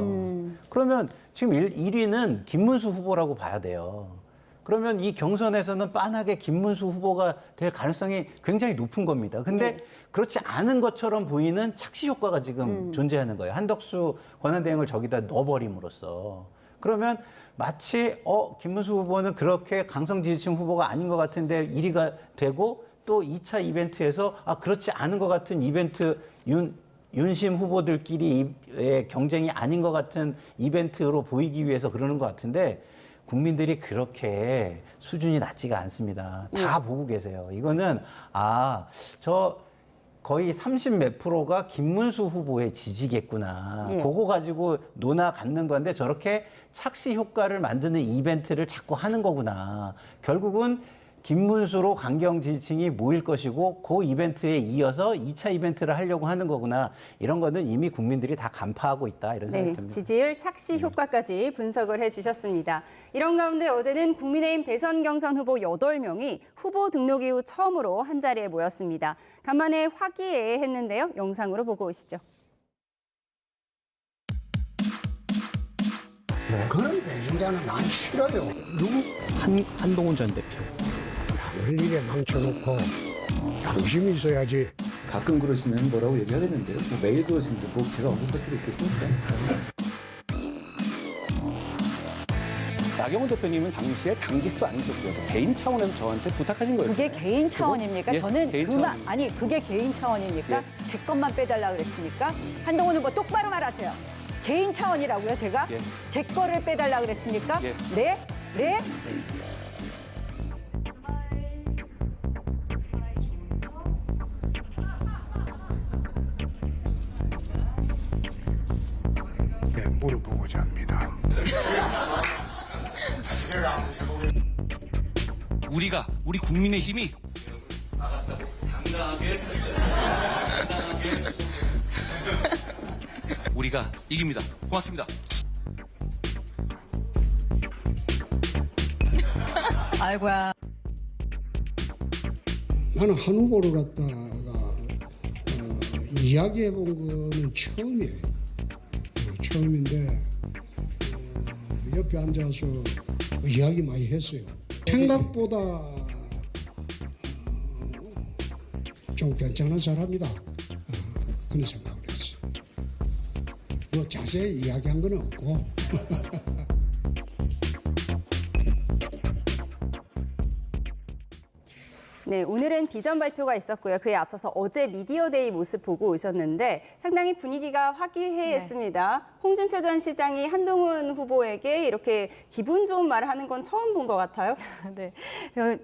그러면 지금 1위는 김문수 후보라고 봐야 돼요. 그러면 이 경선에서는 빤하게 김문수 후보가 될 가능성이 굉장히 높은 겁니다. 근데 그렇지 않은 것처럼 보이는 착시 효과가 지금 존재하는 거예요. 한덕수 권한대행을 저기다 넣어버림으로써. 그러면 마치 김문수 후보는 그렇게 강성 지지층 후보가 아닌 것 같은데 1위가 되고 또 2차 이벤트에서 그렇지 않은 것 같은 이벤트 윤심 후보들끼리의 경쟁이 아닌 것 같은 이벤트로 보이기 위해서 그러는 것 같은데 국민들이 그렇게 수준이 낮지가 않습니다. 다 보고 계세요. 이거는 저 거의 30 몇 프로가 김문수 후보의 지지겠구나. 그거 가지고 논아 갖는 건데 저렇게 착시 효과를 만드는 이벤트를 자꾸 하는 거구나. 결국은 김문수로 강경 지지층이 모일 것이고 그 이벤트에 이어서 2차 이벤트를 하려고 하는 거구나. 이런 거는 이미 국민들이 다 간파하고 있다. 이런 생각이 듭니다.
지지율 착시 효과까지 분석을 해주셨습니다. 이런 가운데 어제는 국민의힘 대선 경선 후보 8명이 후보 등록 이후 처음으로 한자리에 모였습니다. 간만에 화기애애했는데요. 영상으로 보고 오시죠.
그런 배신자는 난 싫어요. 누구?
한동훈 전 대표.
일일에 망쳐놓고 양심이 있어야지.
가끔 그러시면 뭐라고 얘기하겠는데요. 뭐 매일 그러시는데 뭐 제가 언급할 필요 있겠습니까? 나경원 대표님은 당시에 당직도 아니셨고요. 개인 차원에서 저한테 부탁하신 거예요.
그게 개인 차원입니까?
예,
저는
개인
그만
차원.
아니 그게 개인 차원입니까?
예.
제 것만 빼달라 그랬습니까? 한동훈 후보 똑바로 말하세요. 개인 차원이라고요, 제가?
예.
제 거를 빼달라 그랬습니까?
예.
네? 네?
네, 물어보고자 합니다.
우리 국민의힘이 우리가 이깁니다. 고맙습니다.
아이고야.
나는 한 후보를 갖다가 이야기해 본 거는 처음이에요. 처음인데 옆에 앉아서 이야기 많이 했어요. 생각보다 좀 괜찮은 사람이다. 그런 생각을 했어요. 뭐 자세히 이야기한 건 없고.
네, 오늘은 비전 발표가 있었고요. 그에 앞서서 어제 미디어데이 모습 보고 오셨는데 상당히 분위기가 화기애애했습니다. 홍준표 전 시장이 한동훈 후보에게 이렇게 기분 좋은 말을 하는 건 처음 본 것 같아요.
네.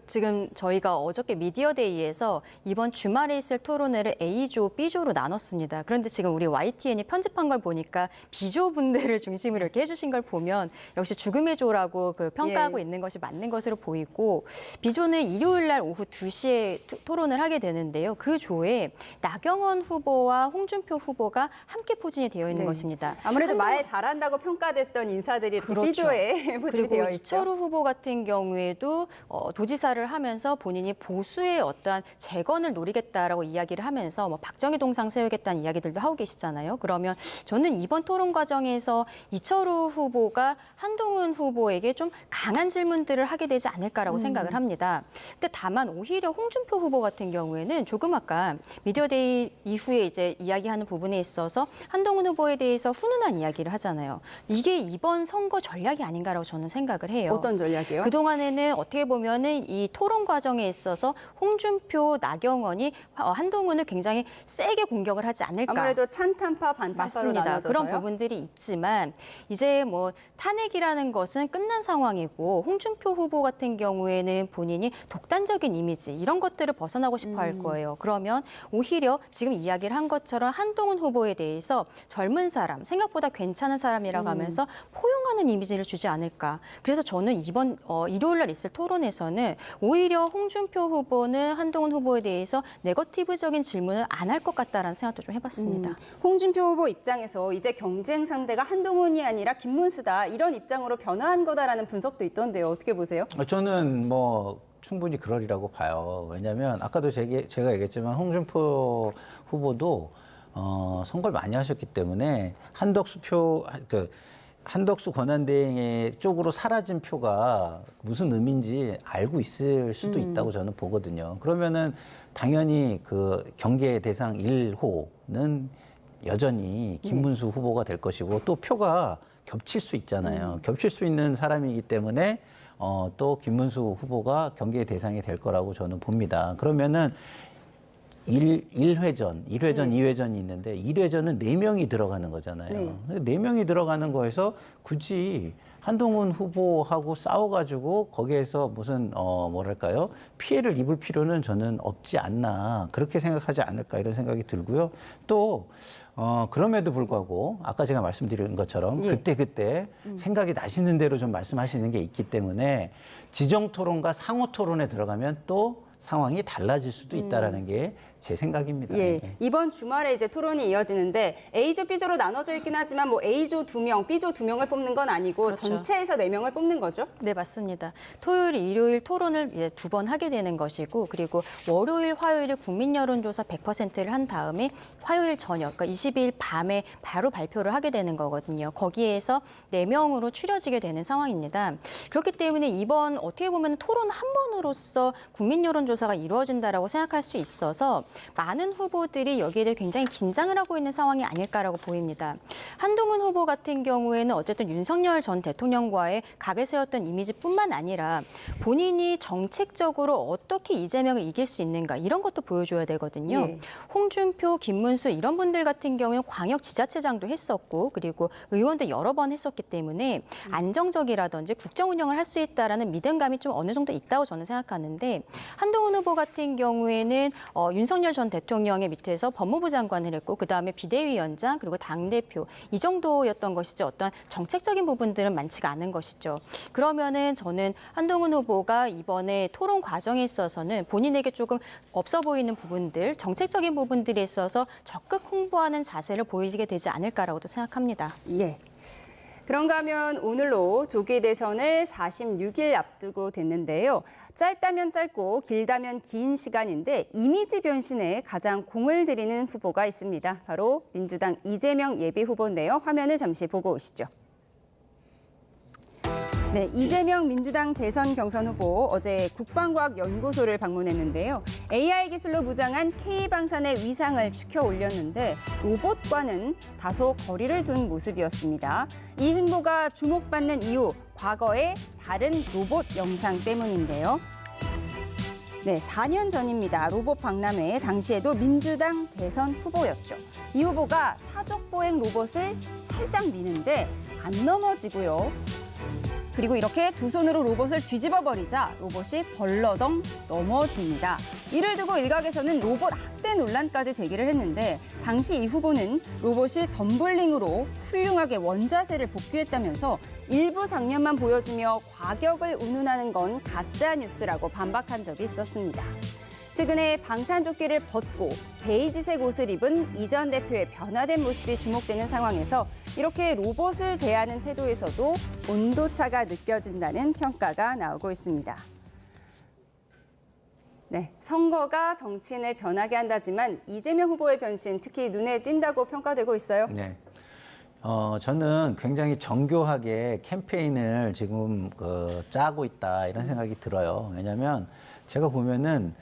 지금 저희가 어저께 미디어데이에서 이번 주말에 있을 토론회를 A조, B조로 나눴습니다. 그런데 지금 우리 YTN이 편집한 걸 보니까 B조 분들을 중심으로 이렇게 해주신 걸 보면 역시 죽음의 조라고 평가하고 있는 것이 맞는 것으로 보이고 B조는 일요일 날 오후 2시에 토론을 하게 되는데요. 그 조에 나경원 후보와 홍준표 후보가 함께 포진이 되어 있는 것입니다.
아무래도 말 잘한다고 평가됐던 인사들이 이렇게
그렇죠.
B조에 포진이
그리고
되어 있죠.
이철우 후보 같은 경우에도 도지사를 하면서 본인이 보수의 어떠한 재건을 노리겠다라고 이야기를 하면서 뭐 박정희 동상 세우겠다는 이야기들도 하고 계시잖아요. 그러면 저는 이번 토론 과정에서 이철우 후보가 한동훈 후보에게 좀 강한 질문들을 하게 되지 않을까라고 생각을 합니다. 근데 다만 오히려 홍준표 후보 같은 경우에는 조금 아까 미디어데이 이후에 이제 이야기하는 부분에 있어서 한동훈 후보에 대해서 훈훈한 이야기를 하잖아요. 이게 이번 선거 전략이 아닌가라고 저는 생각을 해요.
어떤 전략이요?
그동안에는 어떻게 보면은 이 토론 과정에 있어서 홍준표, 나경원이 한동훈을 굉장히 세게 공격을 하지 않을까.
아무래도 찬탄파, 반탄파로
맞습니다.
나눠져서요.
그런 부분들이 있지만 이제 뭐 탄핵이라는 것은 끝난 상황이고 홍준표 후보 같은 경우에는 본인이 독단적인 이미지 이런 것들을 벗어나고 싶어 할 거예요. 그러면 오히려 지금 이야기를 한 것처럼 한동훈 후보에 대해서 젊은 사람, 생각보다 괜찮은 사람이라고 하면서 포용하는 이미지를 주지 않을까. 그래서 저는 이번 일요일 날 있을 토론에서는 오히려 홍준표 후보는 한동훈 후보에 대해서 네거티브적인 질문을 안 할 것 같다라는 생각도 좀 해봤습니다.
홍준표 후보 입장에서 이제 경쟁 상대가 한동훈이 아니라 김문수다 이런 입장으로 변화한 거다라는 분석도 있던데요. 어떻게 보세요?
저는 뭐 충분히 그러리라고 봐요. 왜냐하면 아까도 제가 얘기했지만 홍준표 후보도 선거를 많이 하셨기 때문에 한덕수 권한대행의 쪽으로 사라진 표가 무슨 의미인지 알고 있을 수도 있다고 저는 보거든요. 그러면은 당연히 그 경계 대상 1호는 여전히 김문수 후보가 될 것이고 또 표가 겹칠 수 있잖아요. 겹칠 수 있는 사람이기 때문에 또 김문수 후보가 경계 대상이 될 거라고 저는 봅니다. 그러면은 1회전, 2회전이 있는데 1회전은 4명이 들어가는 거잖아요. 네. 4명이 들어가는 거에서 굳이 한동훈 후보하고 싸워가지고 거기에서 무슨 뭐랄까요, 피해를 입을 필요는 저는 없지 않나, 그렇게 생각하지 않을까 이런 생각이 들고요. 또 그럼에도 불구하고 아까 제가 말씀드린 것처럼 그때 생각이 나시는 대로 좀 말씀하시는 게 있기 때문에 지정 토론과 상호 토론에 들어가면 또 상황이 달라질 수도 있다라는 게 제 생각입니다.
예, 이번 주말에 이제 토론이 이어지는데 A조, B조로 나눠져 있긴 하지만 뭐 A조 2명, B조 2명을 뽑는 건 아니고
그렇죠.
전체에서 4명을 뽑는 거죠?
네, 맞습니다. 토요일, 일요일 토론을 이제 2번 하게 되는 것이고, 그리고 월요일, 화요일에 국민 여론조사 100%를 한 다음에 화요일 저녁, 그러니까 22일 밤에 바로 발표를 하게 되는 거거든요. 거기에서 4명으로 추려지게 되는 상황입니다. 그렇기 때문에 이번 어떻게 보면 토론 한 번으로서 국민 여론조사가 이루어진다라고 생각할 수 있어서 많은 후보들이 여기에 대해 굉장히 긴장을 하고 있는 상황이 아닐까라고 보입니다. 한동훈 후보 같은 경우에는 어쨌든 윤석열 전 대통령과의 각을 세웠던 이미지뿐만 아니라 본인이 정책적으로 어떻게 이재명을 이길 수 있는가 이런 것도 보여줘야 되거든요.
예.
홍준표, 김문수 이런 분들 같은 경우는 광역 지자체장도 했었고 그리고 의원도 여러 번 했었기 때문에 안정적이라든지 국정 운영을 할 수 있다라는 믿음감이 좀 어느 정도 있다고 저는 생각하는데 한동훈 후보 같은 경우에는 윤석열 전 대통령의 밑에서 법무부 장관을 했고 그다음에 비대위원장 그리고 당대표 이 정도였던 것이지 어떤 정책적인 부분들은 많지가 않은 것이죠. 그러면은 저는 한동훈 후보가 이번에 토론 과정에 있어서는 본인에게 조금 없어 보이는 부분들, 정책적인 부분들에 있어서 적극 홍보하는 자세를 보이게 되지 않을까라고도 생각합니다.
예. 그런가 하면 오늘로 조기 대선을 46일 앞두고 됐는데요. 짧다면 짧고 길다면 긴 시간인데 이미지 변신에 가장 공을 들이는 후보가 있습니다. 바로 민주당 이재명 예비후보인데요. 화면을 잠시 보고 오시죠. 네, 이재명 민주당 대선 경선 후보 어제 국방과학연구소를 방문했는데요. AI 기술로 무장한 K방산의 위상을 추켜 올렸는데 로봇과는 다소 거리를 둔 모습이었습니다. 이 행보가 주목받는 이유, 과거의 다른 로봇 영상 때문인데요. 네, 4년 전입니다. 로봇 박람회 당시에도 민주당 대선 후보였죠. 이 후보가 사족보행 로봇을 살짝 미는데 안 넘어지고요. 그리고 이렇게 두 손으로 로봇을 뒤집어 버리자 로봇이 벌러덩 넘어집니다. 이를 두고 일각에서는 로봇 학대 논란까지 제기를 했는데 당시 이 후보는 로봇이 덤블링으로 훌륭하게 원자세를 복귀했다면서 일부 장면만 보여주며 과격을 운운하는 건 가짜 뉴스라고 반박한 적이 있었습니다. 최근에 방탄조끼를 벗고 베이지색 옷을 입은 이 전 대표의 변화된 모습이 주목되는 상황에서 이렇게 로봇을 대하는 태도에서도 온도차가 느껴진다는 평가가 나오고 있습니다. 네, 선거가 정치인을 변하게 한다지만 이재명 후보의 변신 특히 눈에 띈다고 평가되고 있어요.
네. 저는 굉장히 정교하게 캠페인을 지금 짜고 있다 이런 생각이 들어요. 왜냐하면 제가 보면은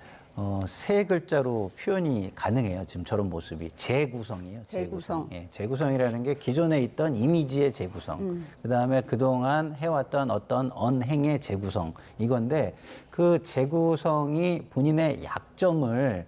세 글자로 표현이 가능해요. 지금 저런 모습이. 재구성이에요.
재구성.
예, 재구성이라는 게 기존에 있던 이미지의 재구성. 그다음에 그동안 해왔던 어떤 언행의 재구성. 이건데 그 재구성이 본인의 약점을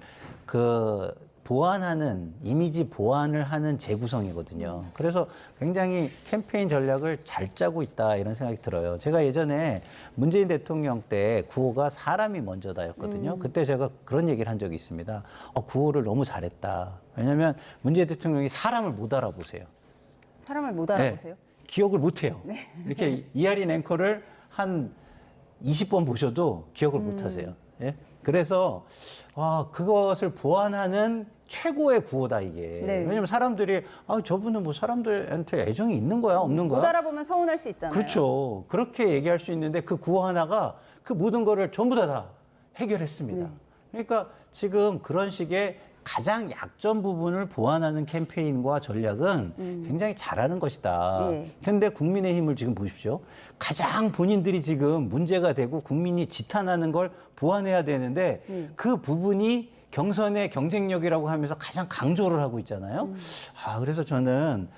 보완하는, 이미지 보완을 하는 재구성이거든요. 그래서 굉장히 캠페인 전략을 잘 짜고 있다 이런 생각이 들어요. 제가 예전에 문재인 대통령 때 구호가 사람이 먼저다였거든요. 그때 제가 그런 얘기를 한 적이 있습니다. 구호를 너무 잘했다. 왜냐하면 문재인 대통령이 사람을 못 알아보세요.
사람을 못 알아보세요?
네, 기억을 못 해요. 네. 이렇게 이하린 앵커를 한 20번 보셔도 기억을 못 하세요. 예? 그래서 그것을 보완하는 최고의 구호다 이게.
네.
왜냐면 사람들이 저분은 뭐 사람들한테 애정이 있는 거야 없는 거야?
못 알아보면 서운할 수 있잖아요.
그렇죠. 그렇게 얘기할 수 있는데 그 구호 하나가 그 모든 거를 전부 다 해결했습니다.
네.
그러니까 지금 그런 식의 가장 약점 부분을 보완하는 캠페인과 전략은 굉장히 잘하는 것이다. 그런데 국민의힘을 지금 보십시오. 가장 본인들이 지금 문제가 되고 국민이 지탄하는 걸 보완해야 되는데 그 부분이 경선의 경쟁력이라고 하면서 가장 강조를 하고 있잖아요. 그래서 저는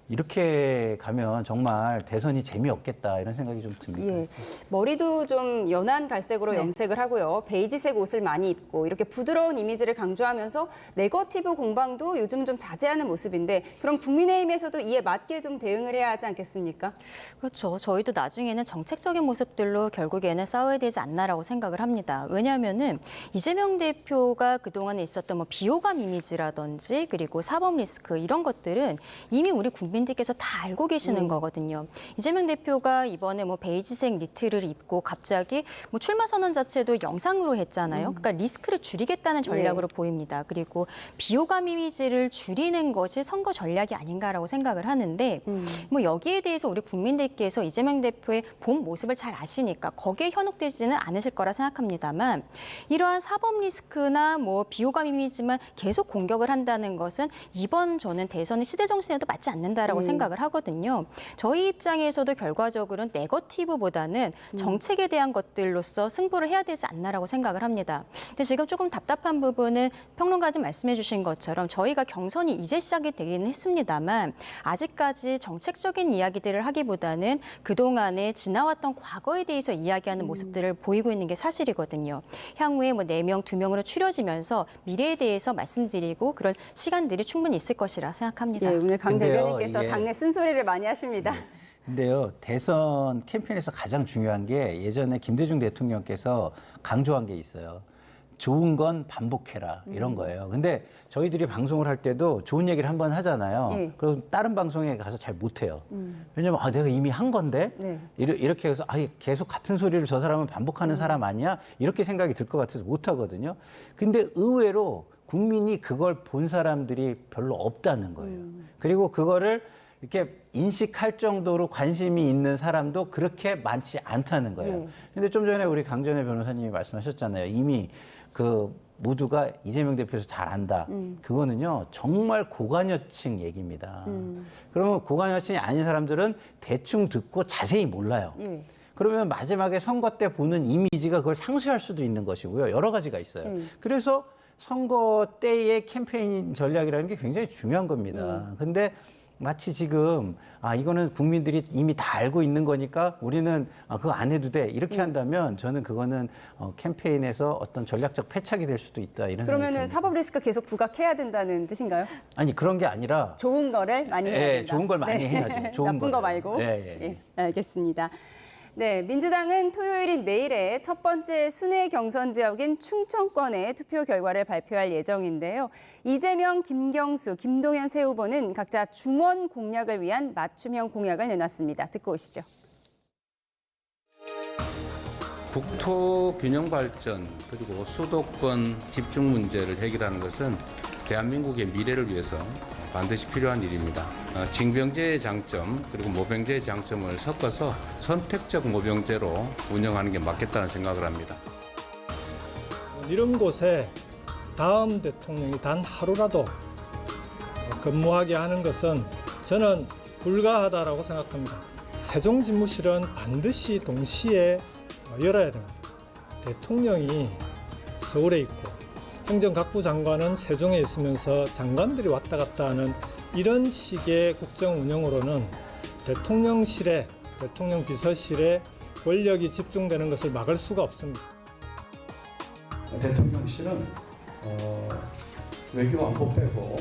이렇게 가면 정말 대선이 재미없겠다 이런 생각이 좀 듭니다.
예, 머리도 좀 연한 갈색으로
네.
염색을 하고요. 베이지색 옷을 많이 입고 이렇게 부드러운 이미지를 강조하면서 네거티브 공방도 요즘 좀 자제하는 모습인데 그럼 국민의힘에서도 이에 맞게 좀 대응을 해야 하지 않겠습니까?
그렇죠. 저희도 나중에는 정책적인 모습들로 결국에는 싸워야 되지 않나라고 생각을 합니다. 왜냐하면은 이재명 대표가 그동안에 있었던 뭐 비호감 이미지라든지 그리고 사법 리스크 이런 것들은 이미 우리 국민들께서 다 알고 계시는 거거든요. 이재명 대표가 이번에 뭐 베이지색 니트를 입고 갑자기 뭐 출마 선언 자체도 영상으로 했잖아요. 그러니까 리스크를 줄이겠다는 전략으로 보입니다. 그리고 비호감 이미지를 줄이는 것이 선거 전략이 아닌가라고 생각을 하는데 뭐 여기에 대해서 우리 국민들께서 이재명 대표의 본 모습을 잘 아시니까 거기에 현혹되지는 않으실 거라 생각합니다만 이러한 사법 리스크나 뭐 비호감 이미지만 계속 공격을 한다는 것은 이번 저는 대선의 시대 정신에도 맞지 않는다라고 생각을 하거든요. 저희 입장에서도 결과적으로는 네거티브보다는 정책에 대한 것들로서 승부를 해야 되지 않나라고 생각을 합니다. 근데 지금 조금 답답한 부분은 평론가님 말씀해 주신 것처럼 저희가 경선이 이제 시작이 되기는 했습니다만 아직까지 정책적인 이야기들을 하기보다는 그동안에 지나왔던 과거에 대해서 이야기하는 모습들을 보이고 있는 게 사실이거든요. 향후에 뭐 4명, 2명으로 추려지면서 미래에 대해서 말씀드리고 그런 시간들이 충분히 있을 것이라 생각합니다.
예, 오늘 강
근데요,
대변인께서
이게-
당내 쓴소리를 많이 하십니다.
근데요, 대선 캠페인에서 가장 중요한 게 예전에 김대중 대통령께서 강조한 게 있어요. 좋은 건 반복해라 이런 거예요. 근데 저희들이 방송을 할 때도 좋은 얘기를 한번 하잖아요.
예.
그럼 다른 방송에 가서 잘 못해요. 왜냐면 내가 이미 한 건데
네.
이렇게 해서 계속 같은 소리를 저 사람은 반복하는 사람 아니야? 이렇게 생각이 들 것 같아서 못하거든요. 근데 의외로 국민이 그걸 본 사람들이 별로 없다는 거예요. 그리고 그거를 이렇게 인식할 정도로 관심이 있는 사람도 그렇게 많지 않다는 거예요. 근데 좀 전에 우리 강전혜 변호사님이 말씀하셨잖아요. 이미 그 모두가 이재명 대표에서 잘 안다. 그거는요, 정말 고관여층 얘기입니다. 그러면 고관여층이 아닌 사람들은 대충 듣고 자세히 몰라요.
예.
그러면 마지막에 선거 때 보는 이미지가 그걸 상쇄할 수도 있는 것이고요. 여러 가지가 있어요. 그래서 선거 때의 캠페인 전략이라는 게 굉장히 중요한 겁니다. 근데 마치 지금 이거는 국민들이 이미 다 알고 있는 거니까 우리는 그거 안 해도 돼 이렇게 한다면 저는 그거는 캠페인에서 어떤 전략적 패착이 될 수도 있다 이런 생각이
그러면은
듭니다.
사법 리스크 계속 부각해야 된다는 뜻인가요?
아니 그런 게 아니라
좋은 거를 많이 해야 된다.
좋은 걸 많이 해야죠. 좋은
나쁜 거
거를.
말고.
예.
예, 알겠습니다. 네, 민주당은 토요일인 내일에 첫 번째 순회 경선 지역인 충청권의 투표 결과를 발표할 예정인데요. 이재명, 김경수, 김동연 세 후보는 각자 중원 공략을 위한 맞춤형 공약을 내놨습니다. 듣고 오시죠.
국토 균형 발전 그리고 수도권 집중 문제를 해결하는 것은 대한민국의 미래를 위해서 반드시 필요한 일입니다. 징병제의 장점 그리고 모병제의 장점을 섞어서 선택적 모병제로 운영하는 게 맞겠다는 생각을 합니다.
이런 곳에 다음 대통령이 단 하루라도 근무하게 하는 것은 저는 불가하다라고 생각합니다. 세종집무실은 반드시 동시에 열어야 됩니다. 대통령이 서울에 있고 행정각부 장관은 세종에 있으면서 장관들이 왔다 갔다 하는 이런 식의 국정 운영으로는 대통령실에, 대통령 비서실에 권력이 집중되는 것을 막을 수가 없습니다.
대통령실은 외교 안보 빼고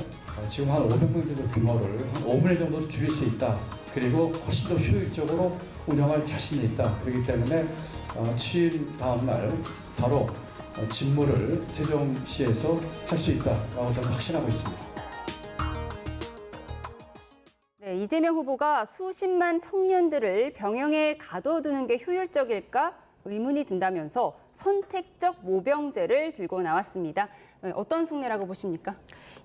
지금 한 500명 정도 규모를 한 5분의 정도 줄일 수 있다. 그리고 훨씬 더 효율적으로 운영할 자신이 있다. 그렇기 때문에 취임 다음 날 바로 직무를 세종시에서 할 수 있다라고 저는 확신하고 있습니다.
네, 이재명 후보가 수십만 청년들을 병영에 가둬두는 게 효율적일까 의문이 든다면서 선택적 모병제를 들고 나왔습니다. 어떤 속내라고 보십니까?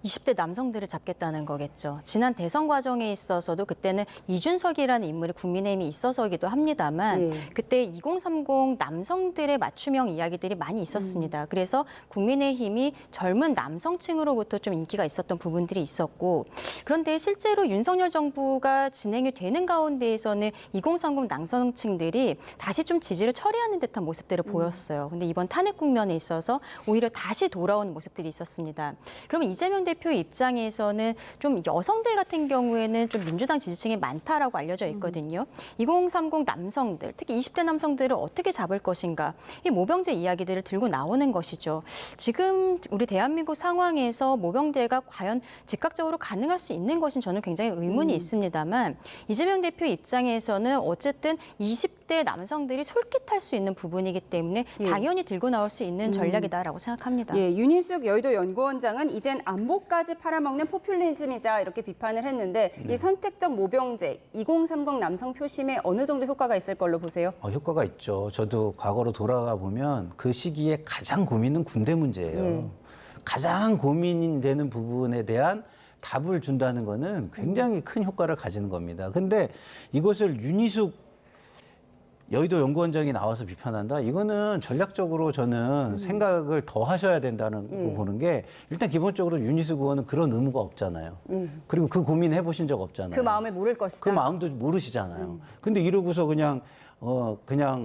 20대 남성들을 잡겠다는 거겠죠. 지난 대선 과정에 있어서도 그때는 이준석이라는 인물이 국민의힘이 있어서기도 합니다만 그때 2030 남성들의 맞춤형 이야기들이 많이 있었습니다. 그래서 국민의힘이 젊은 남성층으로부터 좀 인기가 있었던 부분들이 있었고 그런데 실제로 윤석열 정부가 진행이 되는 가운데에서는 2030 남성층들이 다시 좀 지지를 처리하는 듯한 모습들을 보였어요. 근데 이번 탄핵 국면에 있어서 오히려 다시 돌아오는 모습들이 있었습니다. 그러면 이재명 대표 입장에서는 좀 여성들 같은 경우에는 좀 민주당 지지층이 많다라고 알려져 있거든요. 2030 남성들, 특히 20대 남성들을 어떻게 잡을 것인가, 이 모병제 이야기들을 들고 나오는 것이죠. 지금 우리 대한민국 상황에서 모병제가 과연 즉각적으로 가능할 수 있는 것인 저는 굉장히 의문이 있습니다만, 이재명 대표 입장에서는 어쨌든 20대 남성들이 솔깃할 수 있는 부분이기 때문에 당연히 들고 나올 수 있는 전략이다라고 생각합니다.
예, 윤희숙 여의도 연구원장은 이젠 안보까지 팔아먹는 포퓰리즘이자 이렇게 비판을 했는데 이 선택적 모병제 2030 남성 표심에 어느 정도 효과가 있을 걸로 보세요?
효과가 있죠. 저도 과거로 돌아가 보면 그 시기에 가장 고민은 군대 문제예요.
예.
가장 고민되는 부분에 대한 답을 준다는 거는 굉장히 큰 효과를 가지는 겁니다. 근데 이것을 윤희숙 여의도 연구원장이 나와서 비판한다? 이거는 전략적으로 저는 생각을 더 하셔야 된다는 거 보는 게, 일단 기본적으로 윤희숙 의원은 그런 의무가 없잖아요. 그리고 그 고민 해보신 적 없잖아요.
그 마음을 모를 것이다.
그 마음도 모르시잖아요. 근데 이러고서 그냥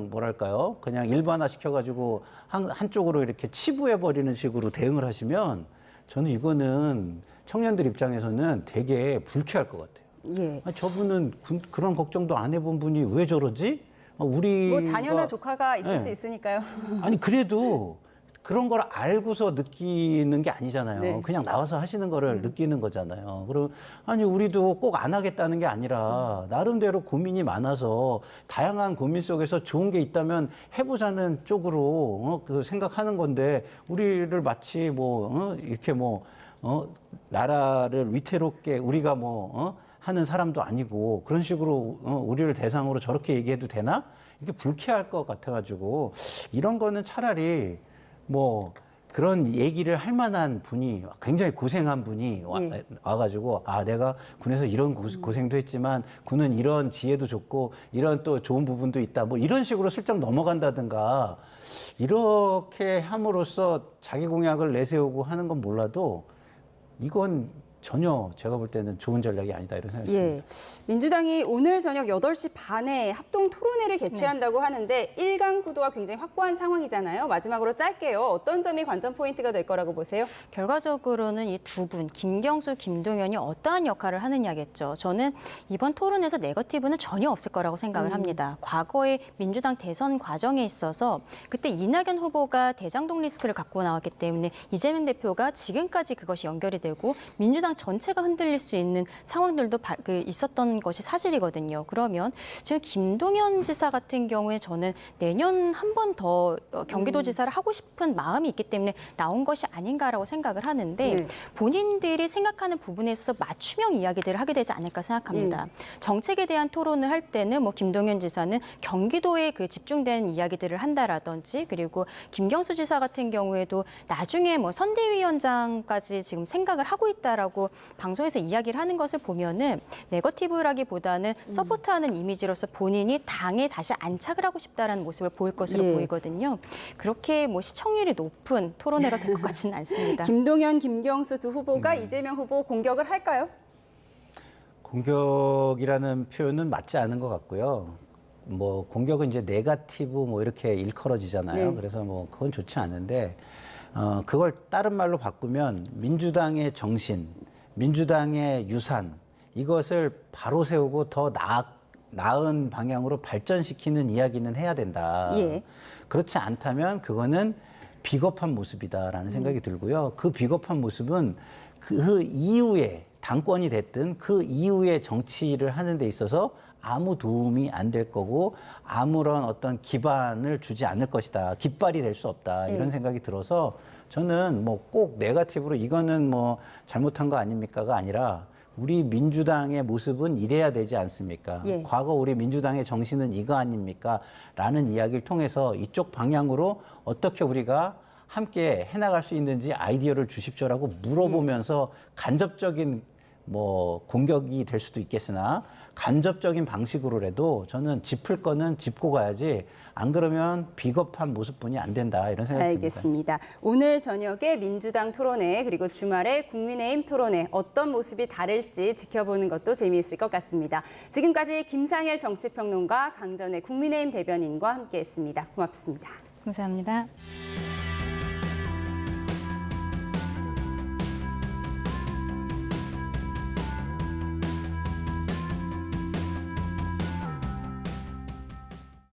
뭐랄까요? 그냥 일반화 시켜가지고 한쪽으로 이렇게 치부해버리는 식으로 대응을 하시면 저는 이거는 청년들 입장에서는 되게 불쾌할 것 같아요.
예.
아니, 저분은 그런 걱정도 안 해본 분이 왜 저러지? 우리
뭐 자녀나 조카가 있을
네.
수 있으니까요.
아니 그래도 그런 걸 알고서 느끼는 게 아니잖아요.
네.
그냥 나와서 하시는 거를 느끼는 거잖아요. 그리고 아니 우리도 꼭 안 하겠다는 게 아니라 나름대로 고민이 많아서 다양한 고민 속에서 좋은 게 있다면 해보자는 쪽으로 그 생각하는 건데, 우리를 마치 이렇게 나라를 위태롭게 우리가 하는 사람도 아니고 그런 식으로 우리를 대상으로 저렇게 얘기해도 되나? 이게 불쾌할 것 같아가지고, 이런 거는 차라리 그런 얘기를 할 만한 분이, 굉장히 고생한 분이 와가지고, 내가 군에서 이런 고생도 했지만 군은 이런 지혜도 좋고 이런 또 좋은 부분도 있다, 이런 식으로 슬쩍 넘어간다든가, 이렇게 함으로써 자기 공약을 내세우고 하는 건 몰라도 이건 전혀 제가 볼 때는 좋은 전략이 아니다, 이런 생각이 듭니다.
민주당이 오늘 저녁 8시 반에 합동 토론회를 개최한다고 하는데 1강 구도가 굉장히 확고한 상황이잖아요. 마지막으로 짧게요. 어떤 점이 관전 포인트가 될 거라고 보세요?
결과적으로는 이 두 분, 김경수, 김동연이 어떠한 역할을 하느냐겠죠. 저는 이번 토론에서 네거티브는 전혀 없을 거라고 생각을 합니다. 과거의 민주당 대선 과정에 있어서 그때 이낙연 후보가 대장동 리스크를 갖고 나왔기 때문에 이재명 대표가 지금까지 그것이 연결이 되고 민주당 전체가 흔들릴 수 있는 상황들도 있었던 것이 사실이거든요. 그러면 지금 김동연 지사 같은 경우에 저는 내년 한 번 더 경기도지사를 하고 싶은 마음이 있기 때문에 나온 것이 아닌가라고 생각을 하는데, 본인들이 생각하는 부분에 있어서 맞춤형 이야기들을 하게 되지 않을까 생각합니다. 정책에 대한 토론을 할 때는 김동연 지사는 경기도에 집중된 이야기들을 한다라든지, 그리고 김경수 지사 같은 경우에도 나중에 선대위원장까지 지금 생각을 하고 있다라고 방송에서 이야기를 하는 것을 보면은 네거티브라기보다는 서포트하는 이미지로서 본인이 당에 다시 안착을 하고 싶다라는 모습을 보일 것으로 보이거든요. 그렇게 시청률이 높은 토론회가 될 것 같지는 않습니다.
김동연, 김경수 두 후보가 이재명 후보 공격을 할까요?
공격이라는 표현은 맞지 않은 것 같고요. 공격은 이제 네거티브 이렇게 일컬어지잖아요. 그래서 그건 좋지 않은데, 그걸 다른 말로 바꾸면 민주당의 정신, 민주당의 유산, 이것을 바로 세우고 더 나은 방향으로 발전시키는 이야기는 해야 된다. 그렇지 않다면 그거는 비겁한 모습이다라는 생각이 들고요. 그 비겁한 모습은 그 이후에 당권이 됐든 그 이후에 정치를 하는 데 있어서 아무 도움이 안 될 거고 아무런 어떤 기반을 주지 않을 것이다. 깃발이 될 수 없다. 이런 생각이 들어서 저는 꼭 네거티브로 이거는 잘못한 거 아닙니까가 아니라, 우리 민주당의 모습은 이래야 되지 않습니까? 과거 우리 민주당의 정신은 이거 아닙니까? 라는 이야기를 통해서 이쪽 방향으로 어떻게 우리가 함께 해나갈 수 있는지 아이디어를 주십시오라고 물어보면서 간접적인 공격이 될 수도 있겠으나 간접적인 방식으로라도 저는 짚을 거는 짚고 가야지, 안 그러면 비겁한 모습뿐이 안 된다, 이런 생각이 듭니다.
알겠습니다. 오늘 저녁에 민주당 토론회 그리고 주말에 국민의힘 토론회 어떤 모습이 다를지 지켜보는 것도 재미있을 것 같습니다. 지금까지 김상열 정치평론가, 강전의 국민의힘 대변인과 함께했습니다. 고맙습니다.
감사합니다.